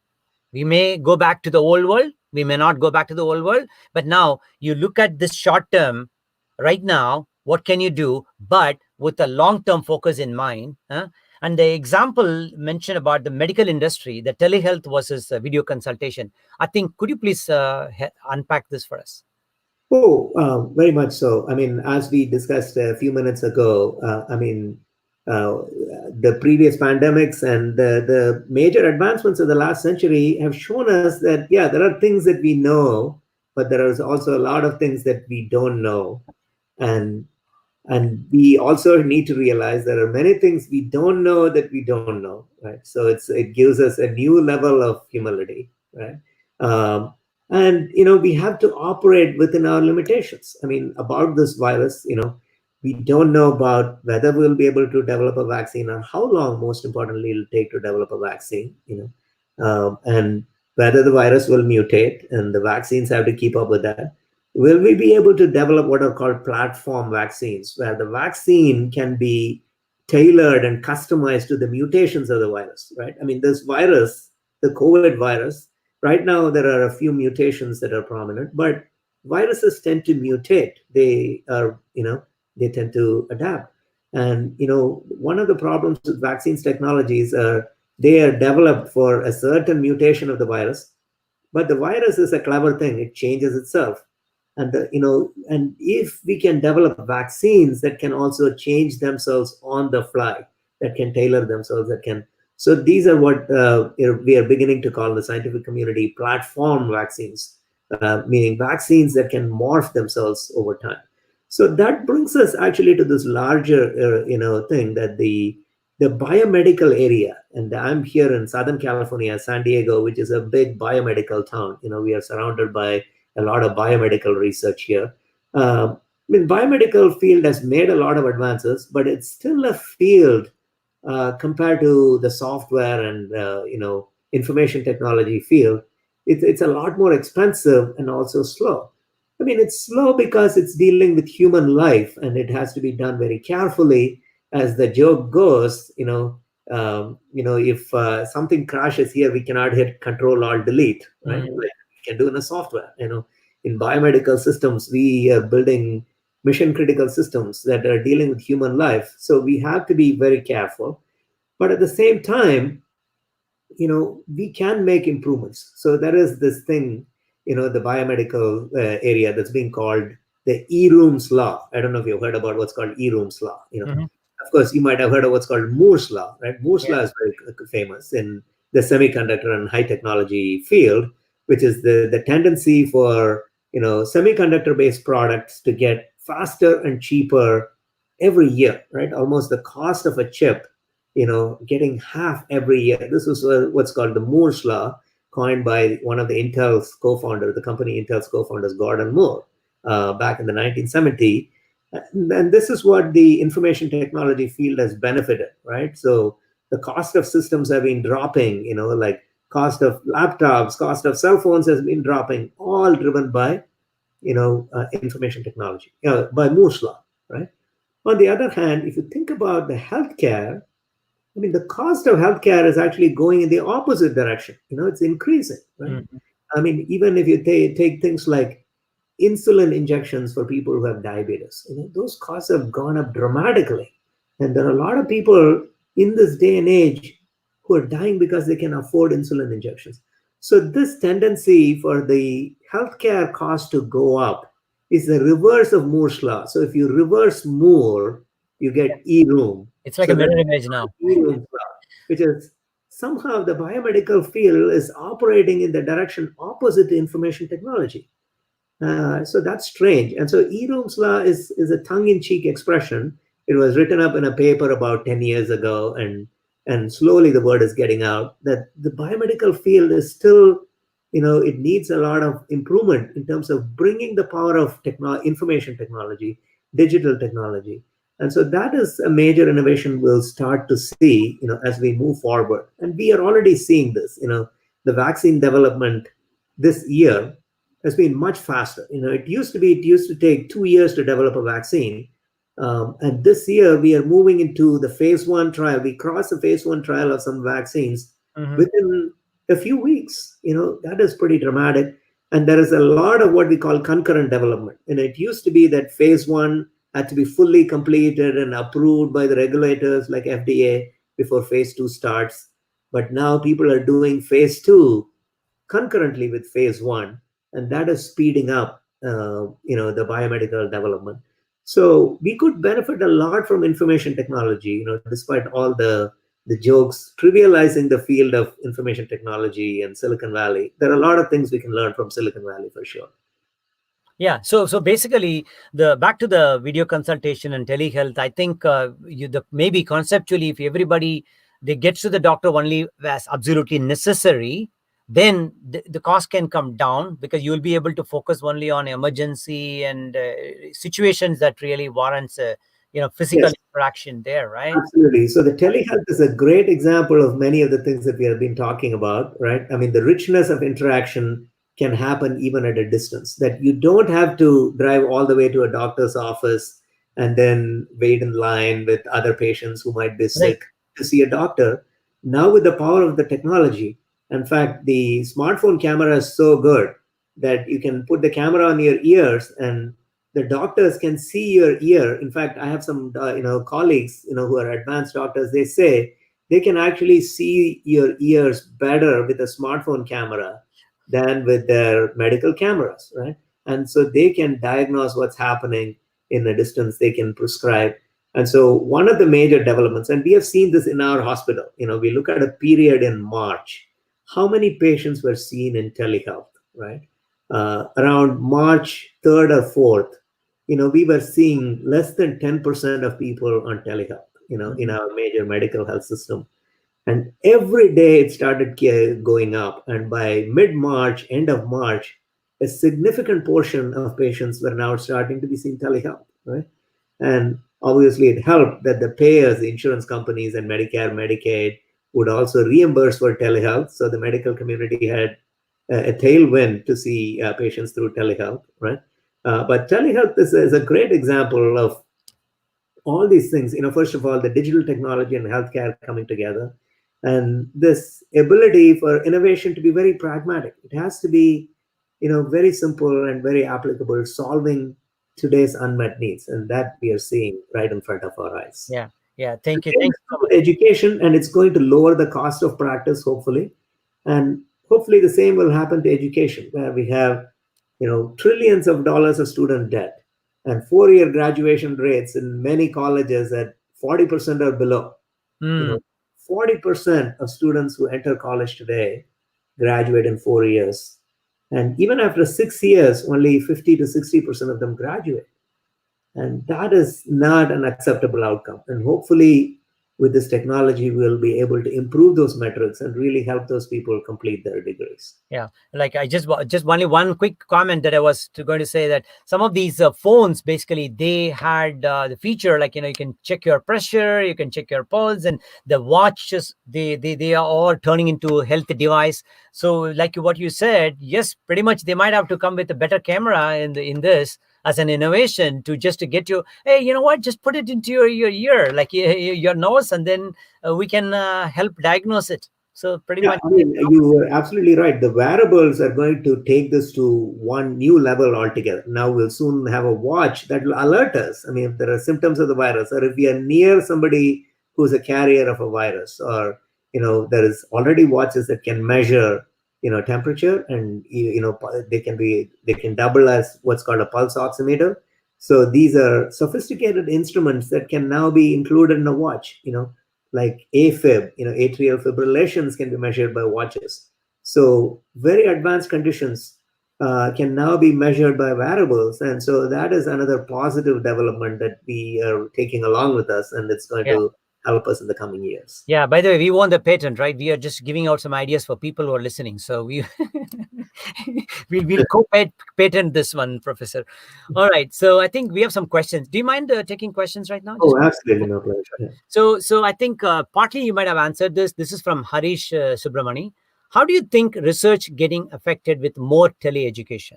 We may go back to the old world. We may not go back to the old world. But now you look at this short term, right now, what can you do? But with a long-term focus in mind. And the example mentioned about the medical industry, the telehealth versus video consultation. I think, could you please unpack this for us? Oh, very much so. I mean, as we discussed a few minutes ago, the previous pandemics and the major advancements of the last century have shown us that, yeah, there are things that we know, but there is also a lot of things that we don't know. And we also need to realize there are many things we don't know that we don't know, right? So it gives us a new level of humility, right? And we have to operate within our limitations. I mean, about this virus, we don't know about whether we'll be able to develop a vaccine, or how long, most importantly, it'll take to develop a vaccine, and whether the virus will mutate, and the vaccines have to keep up with that. Will we be able to develop what are called platform vaccines, where the vaccine can be tailored and customized to the mutations of the virus, right? I mean, this virus, the COVID virus, right now there are a few mutations that are prominent, but viruses tend to mutate. They tend to adapt. And, one of the problems with vaccines technologies are they are developed for a certain mutation of the virus, but the virus is a clever thing. It changes itself. And, and if we can develop vaccines that can also change themselves on the fly, that can tailor themselves, so these are what we are beginning to call the scientific community platform vaccines, meaning vaccines that can morph themselves over time. So that brings us actually to this larger, thing, that the the biomedical area, and I'm here in Southern California, San Diego, which is a big biomedical town. We are surrounded by a lot of biomedical research here. Biomedical field has made a lot of advances, but it's still a field compared to the software and information technology field. It's a lot more expensive and also slow. It's slow because it's dealing with human life, and it has to be done very carefully. As the joke goes, if something crashes here, we cannot hit Control Alt Delete, right? Like we can do in a software. In biomedical systems, we are building mission critical systems that are dealing with human life, so we have to be very careful. But at the same time, we can make improvements. So there is this thing, the biomedical area that's being called the E-Rooms law. I don't know if you've heard about what's called E-Rooms law. Of course, you might have heard of what's called Moore's law, right? Moore's law is very famous in the semiconductor and high technology field, which is the tendency for semiconductor-based products to get faster and cheaper every year, right? Almost the cost of a chip, getting half every year. This is what's called the Moore's law, coined by one of the Intel's co-founders, the company Intel's co-founders, Gordon Moore, back in the 1970s. And this is what the information technology field has benefited, right? So the cost of systems have been dropping, like cost of laptops, cost of cell phones has been dropping, all driven by, information technology, by Moore's law, right? On the other hand, if you think about the healthcare, the cost of healthcare is actually going in the opposite direction. It's increasing, right? Even if you take things like insulin injections for people who have diabetes, those costs have gone up dramatically. And there are a lot of people in this day and age who are dying because they can afford insulin injections. So this tendency for the healthcare cost to go up is the reverse of Moore's law. So if you reverse Moore, you get E-Room. It's like a mirror image now. E-Room law, which is somehow the biomedical field is operating in the direction opposite to information technology. So that's strange. And so E-Room's law is a tongue-in-cheek expression. It was written up in a paper about 10 years ago, and slowly the word is getting out that the biomedical field is still, it needs a lot of improvement in terms of bringing the power of information technology, digital technology. And so that is a major innovation we'll start to see, as we move forward. And we are already seeing this, the vaccine development this year has been much faster. It used to take 2 years to develop a vaccine. And this year we are moving into the phase 1 trial. We crossed the phase 1 trial of some vaccines within a few weeks. That is pretty dramatic. And there is a lot of what we call concurrent development. And it used to be that phase 1 had to be fully completed and approved by the regulators like FDA before phase 2 starts. But now people are doing phase 2 concurrently with phase 1, and that is speeding up, the biomedical development. So we could benefit a lot from information technology, despite all the jokes trivializing the field of information technology and Silicon Valley. There are a lot of things we can learn from Silicon Valley for sure. Yeah. So basically, back to the video consultation and telehealth, I think maybe conceptually, if everybody they gets to the doctor only as absolutely necessary, then the cost can come down because you'll be able to focus only on emergency and situations that really warrants physical interaction there, right? Absolutely. So the telehealth is a great example of many of the things that we have been talking about, right? The richness of interaction can happen even at a distance, that you don't have to drive all the way to a doctor's office and then wait in line with other patients who might be sick to see a doctor. Now with the power of the technology, in fact, the smartphone camera is so good that you can put the camera on your ears and the doctors can see your ear. In fact, I have some colleagues who are advanced doctors. They say they can actually see your ears better with a smartphone camera than with their medical cameras, right? And so they can diagnose what's happening in a distance. They can prescribe. And so one of the major developments, and we have seen this in our hospital, we look at a period in March, how many patients were seen in telehealth, right? Around March 3rd or 4th, we were seeing less than 10% of people on telehealth, in our major medical health system. And every day it started going up. And by mid-March, end of March, a significant portion of patients were now starting to be seeing telehealth, right? And obviously it helped that the payers, the insurance companies and Medicare, Medicaid would also reimburse for telehealth. So the medical community had a tailwind to see patients through telehealth, right? But telehealth is a great example of all these things. First of all, the digital technology and healthcare coming together, and this ability for innovation to be very pragmatic. It has to be, very simple and very applicable, solving today's unmet needs, and that we are seeing right in front of our eyes. Yeah. Thank you. Same Thanks so with much. education, and it's going to lower the cost of practice, hopefully. And hopefully the same will happen to education, where we have, trillions of dollars of student debt and 4-year graduation rates in many colleges at 40% or below. 40% of students who enter college today graduate in 4 years. And even after 6 years, only 50 to 60% of them graduate. And that is not an acceptable outcome. And hopefully, with this technology, we'll be able to improve those metrics and really help those people complete their degrees. Yeah, like I just only one quick comment that I was going to say, that some of these phones, basically they had the feature, like, you can check your pressure, you can check your pulse, and the watches, they are all turning into a health device. So like what you said, yes, pretty much they might have to come with a better camera in this as an innovation to just to get you, hey, you know what, just put it into your ear, like your nose, and then we can help diagnose it. So pretty much. I mean, you are absolutely right. The wearables are going to take this to one new level altogether. Now we'll soon have a watch that will alert us. I mean, if there are symptoms of the virus, or if we are near somebody who's a carrier of a virus, or there is already watches that can measure temperature, and they can double as what's called a pulse oximeter. So these are sophisticated instruments that can now be included in a watch. Like AFib, atrial fibrillations can be measured by watches. So very advanced conditions can now be measured by wearables. And so that is another positive development that we are taking along with us, and it's going to help us in the coming years. Yeah, by the way, we won the patent, right? We are just giving out some ideas for people who are listening. So we'll co-patent this one, Professor. All right. So I think we have some questions. Do you mind taking questions right now? Oh, absolutely. No pleasure. Yeah. So I think partly you might have answered this. This is from Harish Subramani. How do you think research getting affected with more teleeducation?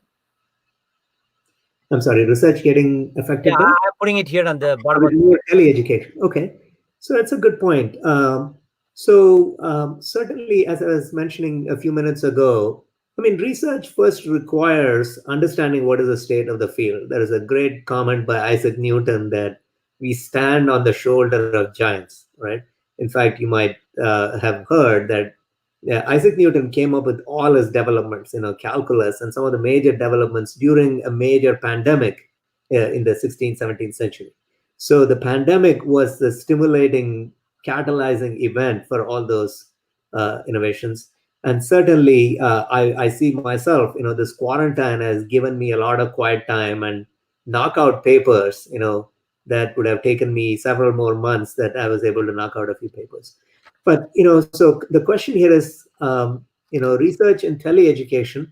I'm sorry, research getting affected by? I'm putting it here on the bottom of more teleeducation. Okay. So that's a good point. Certainly, as I was mentioning a few minutes ago, I mean, research first requires understanding what is the state of the field. There is a great comment by Isaac Newton that we stand on the shoulder of giants, right? In fact, you might have heard that Isaac Newton came up with all his developments, calculus and some of the major developments during a major pandemic in the 16th, 17th century. So the pandemic was the stimulating, catalyzing event for all those innovations. And certainly, I see myself, this quarantine has given me a lot of quiet time and knockout papers, that would have taken me several more months, that I was able to knock out a few papers. But, so the question here is, research and teleeducation.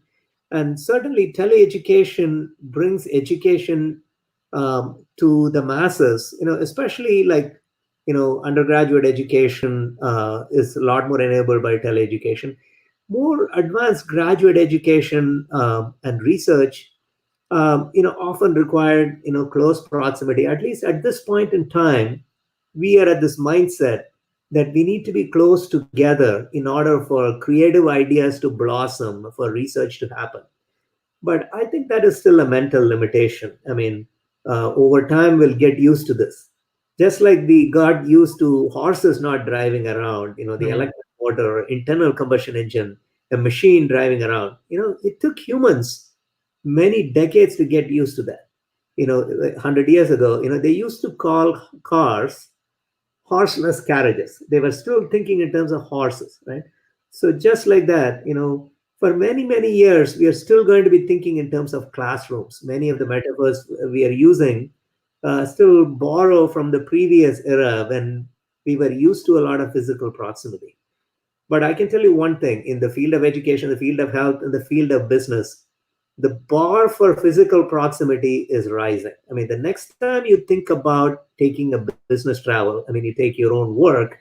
And certainly teleeducation brings education to the masses, especially like, undergraduate education is a lot more enabled by teleeducation. More advanced graduate education and research, often required, close proximity. At least at this point in time, we are at this mindset that we need to be close together in order for creative ideas to blossom, for research to happen. But I think that is still a mental limitation. I mean, over time, we'll get used to this. Just like we got used to horses not driving around, the electric motor, internal combustion engine, a machine driving around. It took humans many decades to get used to that. 100 years ago, they used to call cars horseless carriages. They were still thinking in terms of horses, right? So just like that, for many, many years, we are still going to be thinking in terms of classrooms. Many of the metaphors we are using still borrow from the previous era when we were used to a lot of physical proximity. But I can tell you one thing: in the field of education, the field of health, in the field of business, the bar for physical proximity is rising. I mean, the next time you think about taking a business travel, I mean, you take your own work,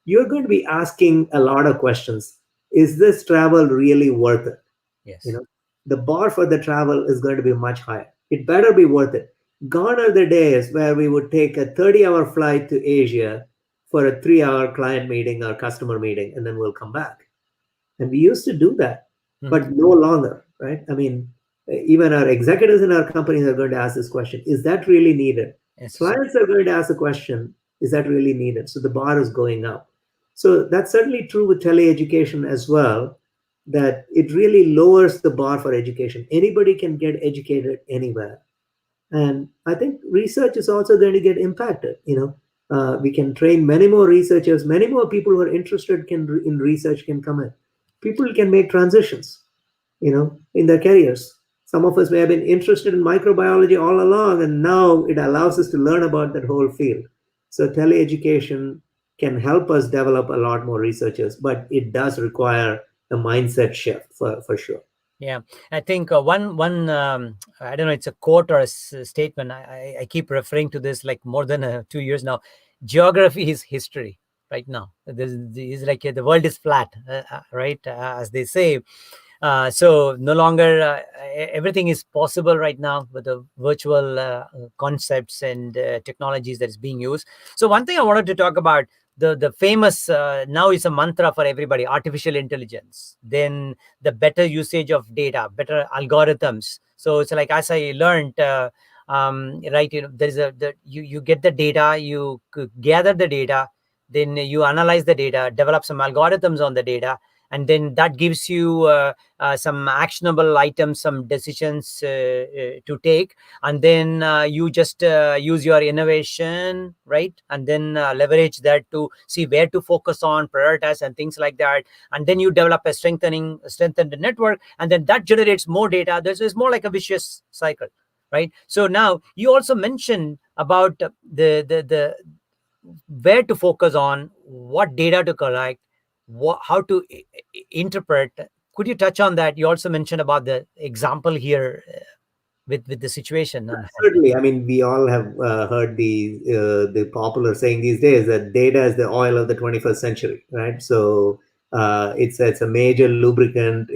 you're going to be asking a lot of questions. Is this travel really worth it? You Yes. know, the bar for the travel is going to be much higher. It better be worth it. Gone are the days where we would take a 30-hour flight to Asia for a 3-hour client meeting or customer meeting, and then we'll come back. And we used to do that, Mhm. but no longer, right? I mean, even our executives in our companies are going to ask this question: is that really needed? Yes. Clients are going to ask the question: is that really needed? So the bar is going up. So that's certainly true with teleeducation as well, that it really lowers the bar for education. Anybody can get educated anywhere. And I think research is also going to get impacted. We can train many more researchers, many more people who are interested in research can come in. People can make transitions, in their careers. Some of us may have been interested in microbiology all along, and now it allows us to learn about that whole field. So teleeducation can help us develop a lot more researchers, but it does require a mindset shift for sure. Yeah, I think one I don't know, it's a quote or a statement. I keep referring to this like more than 2 years now. Geography is history right now. Is like the world is flat, right? As they say. So no longer everything is possible right now with the virtual concepts and technologies that is being used. So one thing I wanted to talk about, the famous now is a mantra for everybody: artificial intelligence. Then the better usage of data, better algorithms. So it's like, as I learned, right, there's you get the data, you gather the data, then you analyze the data, develop some algorithms on the data, and then that gives you some actionable items, some decisions to take, and then you just use your innovation, right, and then leverage that to see where to focus on, prioritize, and things like that. And then you develop a strengthened network, and then that generates more data. This is more like a vicious cycle, right? So now you also mentioned about the where to focus on, what data to collect, how to interpret. Could you touch on that? You also mentioned about the example here with the situation on hand. Certainly. I mean, we all have heard the popular saying these days that data is the oil of the 21st century, right? So it's a major lubricant.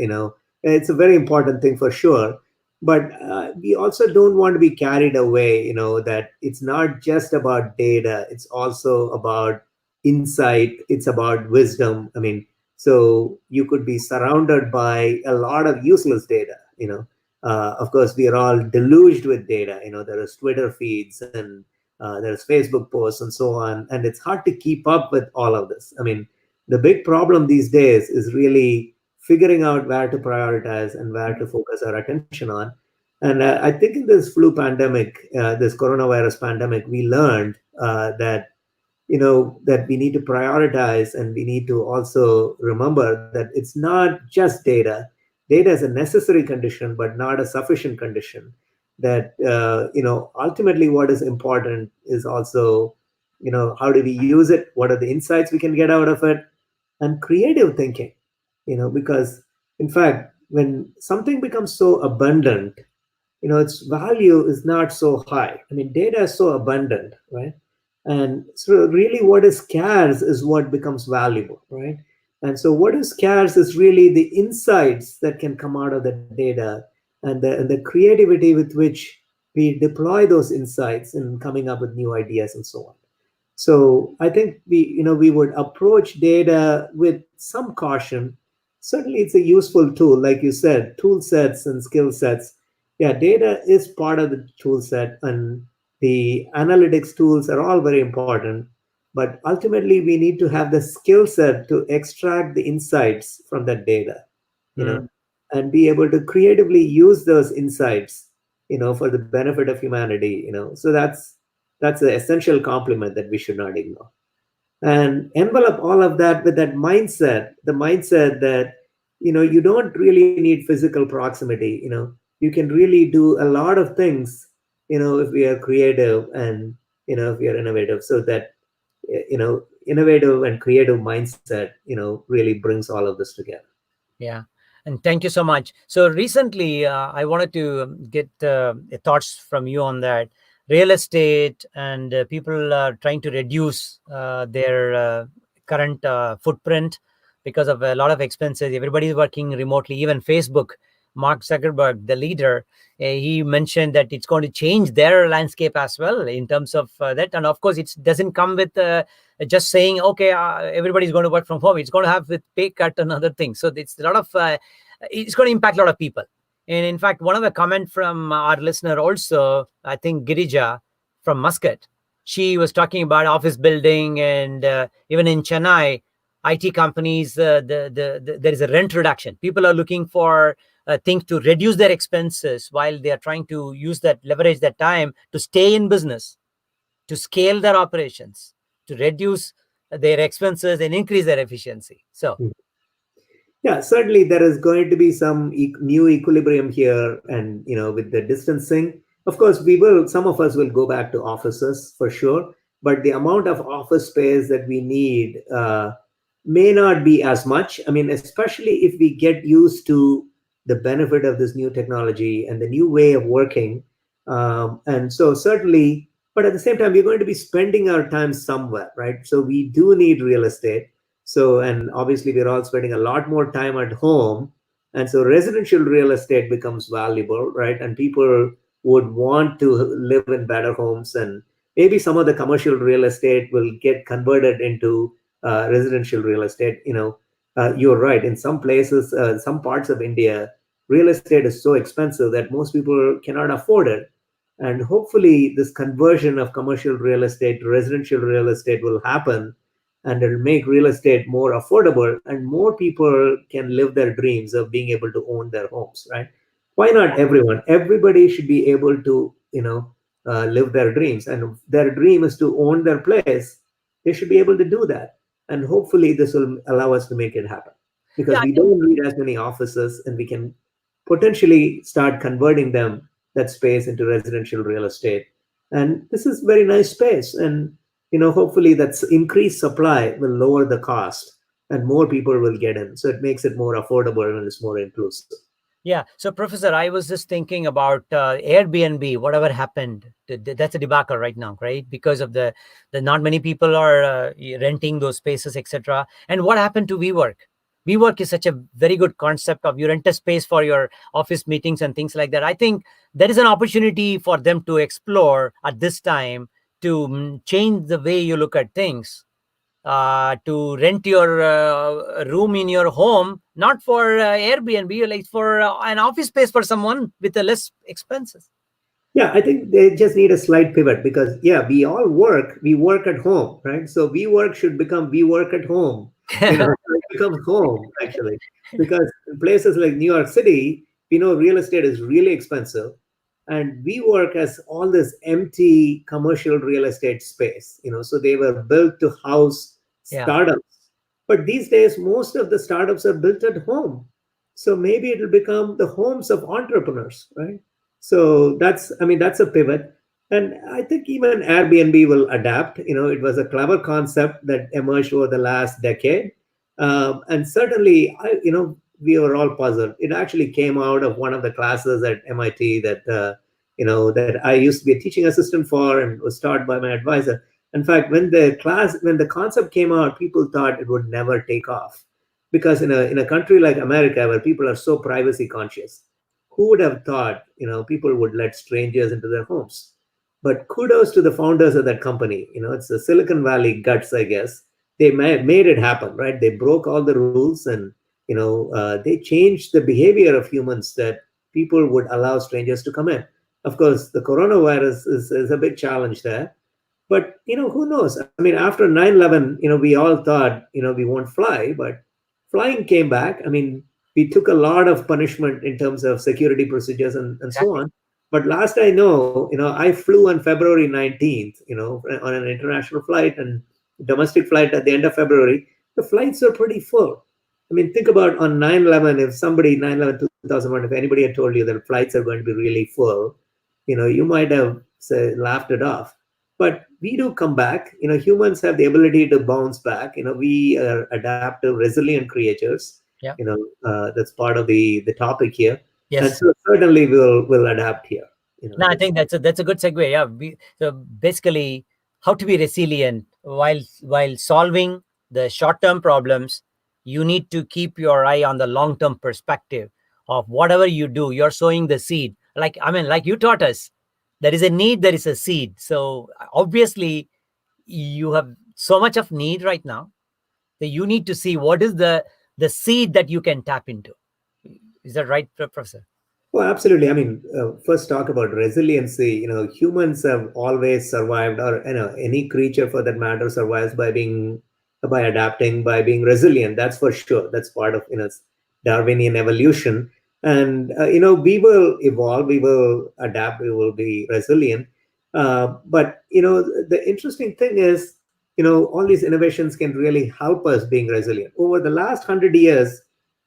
It's a very important thing for sure. But we also don't want to be carried away. That it's not just about data; it's also about insight. It's about wisdom. I mean, so you could be surrounded by a lot of useless data. Of course, we are all deluged with data. There is Twitter feeds, and there's Facebook posts and so on, and it's hard to keep up with all of this. I mean, the big problem these days is really figuring out where to prioritize and where to focus our attention on. And I think in this flu pandemic, this coronavirus pandemic, we learned that we need to prioritize, and we need to also remember that it's not just data. Data is a necessary condition but not a sufficient condition. That ultimately what is important is also, how do we use it, what are the insights we can get out of it, and creative thinking. Because in fact, when something becomes so abundant, its value is not so high. I mean, data is so abundant, right? And so really what is scarce is what becomes valuable, right? And so what is scarce is really the insights that can come out of the data, and the creativity with which we deploy those insights in coming up with new ideas and so on. So I think we would approach data with some caution. Certainly, it's a useful tool, like you said, tool sets and skill sets. Yeah, data is part of the tool set, and the analytics tools are all very important. But ultimately, we need to have the skill set to extract the insights from that data, you know, Mm. and be able to creatively use those insights, for the benefit of humanity. So that's the essential complement that we should not ignore. And envelop all of that with that mindset, the mindset that, you don't really need physical proximity. You can really do a lot of things if we are creative and, if we are innovative, so that, innovative and creative mindset, really brings all of this together. Yeah. And thank you so much. So recently, I wanted to get thoughts from you on that. Real estate and people are trying to reduce their current footprint because of a lot of expenses. Everybody's working remotely. Even Facebook, Mark Zuckerberg, the leader, he mentioned that it's going to change their landscape as well in terms of that. And of course, it doesn't come with just saying, okay, everybody's going to work from home. It's going to have with pay cut and other things. So it's a lot of, it's going to impact a lot of people. And in fact, one of the comment from our listener also, I think Girija from Muscat, she was talking about office building and even in Chennai, IT companies, there is a rent reduction. People are looking for things to reduce their expenses while they are trying to use that, leverage that time to stay in business, to scale their operations, to reduce their expenses and increase their efficiency. So, Yeah, certainly there is going to be some new equilibrium here, and with the distancing, of course, some of us will go back to offices for sure, but the amount of office space that we need may not be as much. I mean, especially if we get used to the benefit of this new technology and the new way of working, and so certainly, but at the same time, we're going to be spending our time somewhere, right? So we do need real estate. So, and obviously, we're all spending a lot more time at home. And so, residential real estate becomes valuable, right? And people would want to live in better homes. And maybe some of the commercial real estate will get converted into residential real estate. You're right. In some places, some parts of India, real estate is so expensive that most people cannot afford it. And hopefully, this conversion of commercial real estate to residential real estate will happen, and it'll make real estate more affordable, and more people can live their dreams of being able to own their homes, right? Why not everyone? Everybody should be able to, live their dreams, and if their dream is to own their place, they should be able to do that. And hopefully this will allow us to make it happen, because yeah, we don't need as many offices, and we can potentially start converting that space into residential real estate. And this is very nice space, and hopefully that's increased supply will lower the cost, and more people will get in, so it makes it more affordable and it's more inclusive. yeah. So, Professor, I was just thinking about Airbnb. Whatever happened, that's a debacle right now, right? Because of the not many people are renting those spaces, etc. And what happened to WeWork? WeWork is such a very good concept of you rent a space for your office meetings and things like that. I think there is an opportunity for them to explore at this time to change the way you look at things, to rent your room in your home, not for Airbnb, like for an office space for someone with a less expenses. Yeah, I think they just need a slight pivot, because yeah, we work at home, right? So we work should become we work at home. So it becomes home actually, because in places like New York City, real estate is really expensive, and we work as all this empty commercial real estate space. So they were built to house Yeah, startups, but these days most of the startups are built at home. So maybe it'll become the homes of entrepreneurs, right? So that's a pivot. And I think even Airbnb will adapt. It was a clever concept that emerged over the last decade. And certainly, we were all puzzled. It actually came out of one of the classes at MIT that I used to be a teaching assistant for, and was taught by my advisor. In fact, when the concept came out, people thought it would never take off, because in a country like America, where people are so privacy conscious, who would have thought people would let strangers into their homes? But kudos to the founders of that company. It's the Silicon Valley guts, I guess. They made it happen, right? They broke all the rules, and they changed the behavior of humans, that people would allow strangers to come in. Of course, the coronavirus is a big challenge there. But who knows? I mean, after 9/11, we all thought we won't fly, but flying came back. I mean, we took a lot of punishment in terms of security procedures and so exactly. on. But last I know, I flew on February 19th, on an international flight and domestic flight at the end of February. The flights are pretty full. I mean, think about on 9/11, if somebody, 9/11 2001, if anybody had told you that flights are going to be really full, you might have laughed it off. But we do come back. Humans have the ability to bounce back. We are adaptive, resilient creatures. Yeah. That's part of the topic here. And Yes. so certainly we'll adapt here. No, I think that's a good segue. Yeah. So basically, how to be resilient while solving the short-term problems, you need to keep your eye on the long-term perspective of whatever you do. You're sowing the seed. Like you taught us, there is a need, there is a seed. So obviously, you have so much of need right now that you need to see what is the seed that you can tap into. Is that right, Professor? Well, absolutely. I mean, first talk about resiliency. Humans have always survived, or any creature for that matter survives by adapting, by being resilient. That's for sure. That's part of Darwinian evolution. And we will evolve, we will adapt, we will be resilient. But the interesting thing is, all these innovations can really help us being resilient. Over the last 100 years,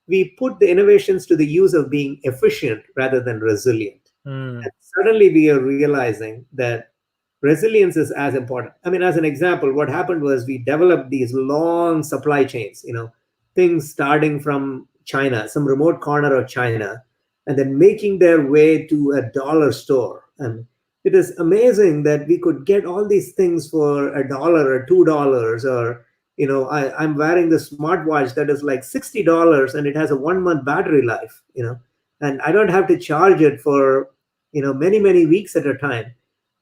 we put the innovations to the use of being efficient rather than resilient. Mm. And suddenly we are realizing that resilience is as important. I mean, as an example, what happened was we developed these long supply chains, things starting from China, some remote corner of China, and then making their way to a dollar store. And it is amazing that we could get all these things for $1 or $2, or I'm wearing the smartwatch that is like $60 and it has a 1 month battery life, and I don't have to charge it for, many, many weeks at a time.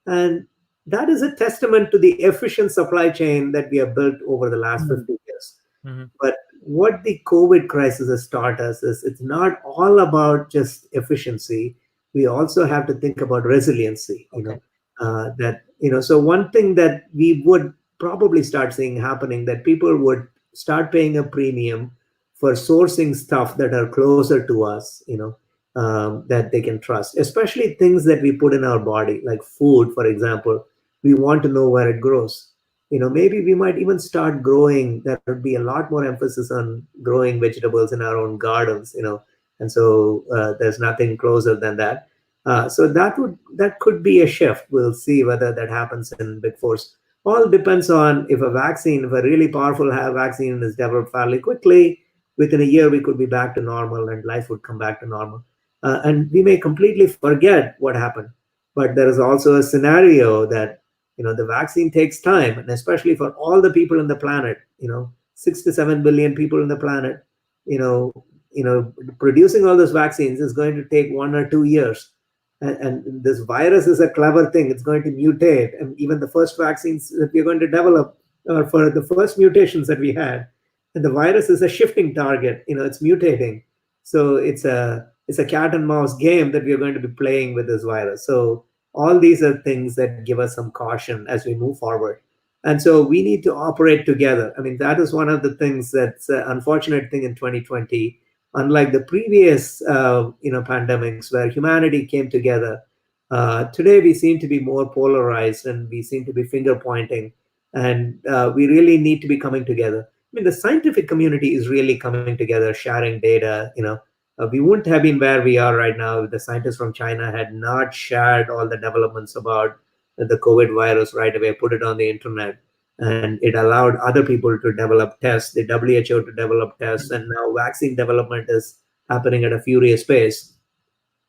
And that is a testament to the efficient supply chain that we have built over the last 50 years. Mm-hmm. But what the COVID crisis has taught us is it's not all about just efficiency. We also have to think about resiliency, Okay. So one thing that we would probably start seeing happening, that people would start paying a premium for sourcing stuff that are closer to us, that they can trust, especially things that we put in our body, like food, for example. We want to know where it grows. Maybe we might even start growing. There would be a lot more emphasis on growing vegetables in our own gardens, and so there's nothing closer than that. So that could be a shift. We'll see whether that happens in big force. All depends on if a really powerful vaccine is developed fairly quickly. Within a year, we could be back to normal and life would come back to normal. And we may completely forget what happened. But there is also a scenario that, the vaccine takes time, and especially for all the people on the planet, 6 to 7 billion people on the planet, producing all those vaccines is going to take 1 or 2 years. And this virus is a clever thing. It's going to mutate. And even the first vaccines that we're going to develop are for the first mutations that we had. And the virus is a shifting target. It's mutating. So it's a cat and mouse game that we're going to be playing with this virus. So all these are things that give us some caution as we move forward. And so we need to operate together. I mean, that is one of the things that's an unfortunate thing in 2020. Unlike the previous, pandemics where humanity came together, today we seem to be more polarized and we seem to be finger pointing, and we really need to be coming together. I mean, the scientific community is really coming together, sharing data. We wouldn't have been where we are right now if the scientists from China had not shared all the developments about the COVID virus right away, put it on the internet. And it allowed other people to develop tests, the WHO to develop tests, and now vaccine development is happening at a furious pace.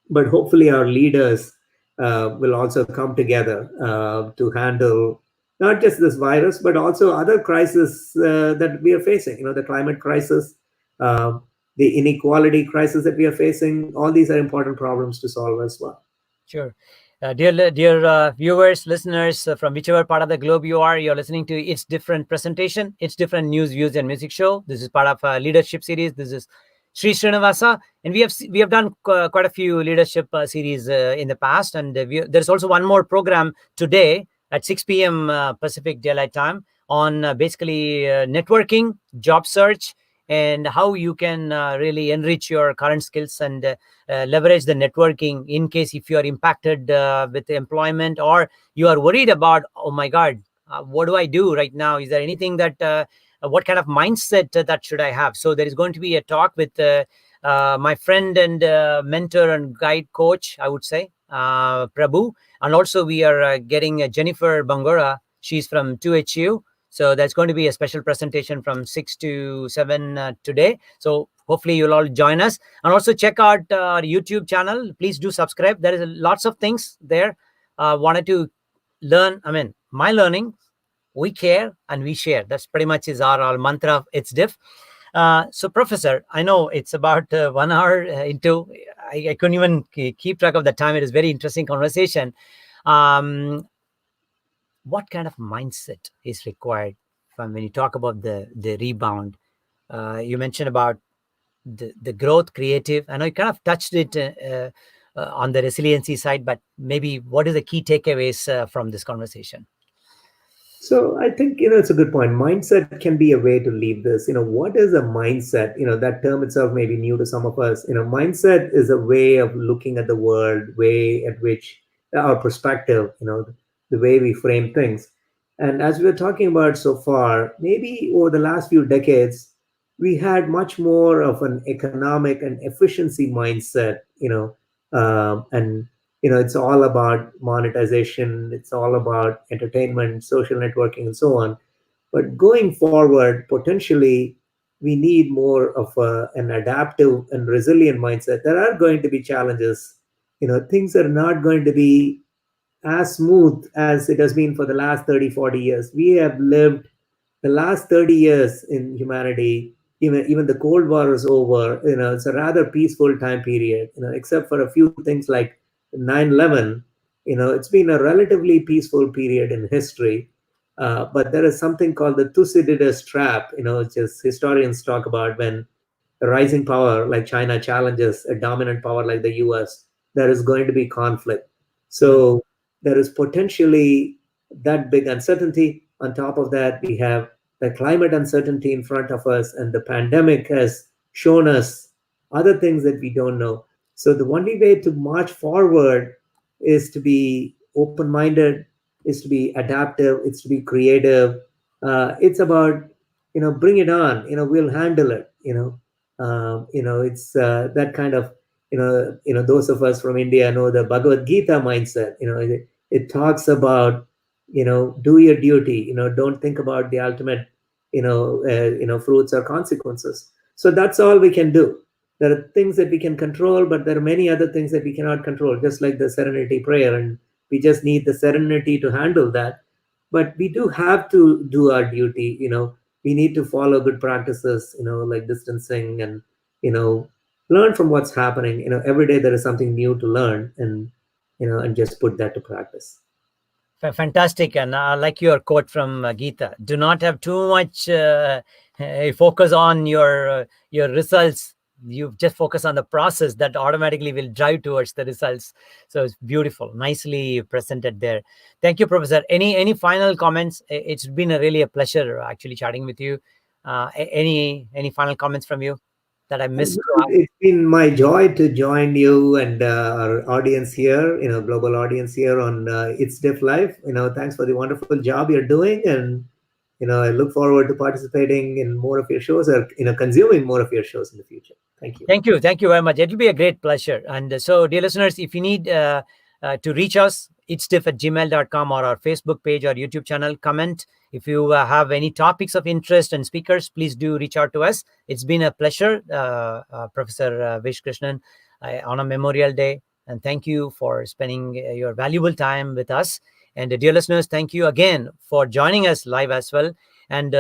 But hopefully our leaders will also come together to handle not just this virus, but also other crises that we are facing, the climate crisis, the inequality crisis that we are facing. All these are important problems to solve as well. Sure. Dear viewers, listeners from whichever part of the globe you are, you're listening to It's Different presentation. It's Different news, views, and music show. This is part of a leadership series. This is Sri Srinivasa, and we have done quite a few leadership series in the past, and there's also one more program today at 6 p.m. Pacific Daylight Time on basically networking, job search, and how you can really enrich your current skills and leverage the networking in case if you are impacted with employment, or you are worried about, oh my God, what do I do right now? Is there anything that, what kind of mindset that should I have? So there is going to be a talk with my friend and mentor and guide coach, I would say, Prabhu. And also we are getting Jennifer Bangora. She's from 2HU. So there's going to be a special presentation from 6 to 7 today. So hopefully you'll all join us. And also check out our YouTube channel. Please do subscribe. There is lots of things there. Wanted to learn. I mean, my learning, we care and we share. That's pretty much is our mantra of Itsdiff. So, Professor, I know it's about 1 hour into. I couldn't even keep track of the time. It is very interesting conversation. What kind of mindset is required from when you talk about the rebound? You mentioned about the growth, creative. I know you kind of touched it on the resiliency side, but maybe what is the key takeaways from this conversation? So I think, it's a good point. Mindset can be a way to leave this. What is a mindset? That term itself may be new to some of us. Mindset is a way of looking at the world, way at which our perspective, the way we frame things. And as we were talking about so far, maybe over the last few decades, we had much more of an economic and efficiency mindset, and it's all about monetization, it's all about entertainment, social networking, and so on. But going forward, potentially, we need more of an adaptive and resilient mindset. There are going to be challenges. Things are not going to be as smooth as it has been for the last 30, 40 years. We have lived the last 30 years in humanity. Even the Cold War is over. It's a rather peaceful time period, except for a few things like 9/11. It's been a relatively peaceful period in history. But there is something called the Thucydides trap, which is historians talk about when a rising power like China challenges a dominant power like the US, there is going to be conflict. So there is potentially that big uncertainty. On top of that, we have the climate uncertainty in front of us, and the pandemic has shown us other things that we don't know. So the only way to march forward is to be open-minded, is to be adaptive, it's to be creative. It's about, bring it on. We'll handle it. It's that kind of, those of us from India know the Bhagavad Gita mindset. It talks about, do your duty. Don't think about the ultimate, fruits or consequences. So that's all we can do. There are things that we can control, but there are many other things that we cannot control, just like the serenity prayer. And we just need the serenity to handle that. But we do have to do our duty. We need to follow good practices, like distancing and, learn from what's happening. Every day there is something new to learn, and just put that to practice. Fantastic. And I like your quote from Gita. Do not have too much focus on your results. You just focus on the process that automatically will drive towards the results. So it's beautiful, nicely presented there. Thank you, Professor. Any final comments? It's been really a pleasure actually chatting with you. Any final comments from you that I missed? It's been my joy to join you and our audience here, global audience here on Itsdiff Live. Thanks for the wonderful job you're doing, and I look forward to participating in more of your shows, or consuming more of your shows in the future. Thank you. Thank you very much. It'll be a great pleasure. And so, dear listeners, if you need to reach us, itsdiff@gmail.com, or our Facebook page or YouTube channel. Comment. If you have any topics of interest and speakers, please do reach out to us. It's been a pleasure, Professor Vish Krishnan, on a Memorial Day. And thank you for spending your valuable time with us. And dear listeners, thank you again for joining us live as well. And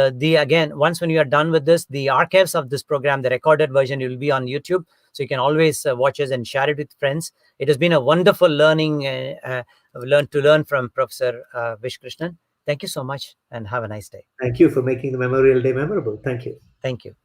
once when you are done with this, the archives of this program, the recorded version, will be on YouTube. So you can always watch us and share it with friends. It has been a wonderful learning, learn from Professor Vish Krishnan. Thank you so much, and have a nice day. Thank you for making the Memorial Day memorable. Thank you. Thank you.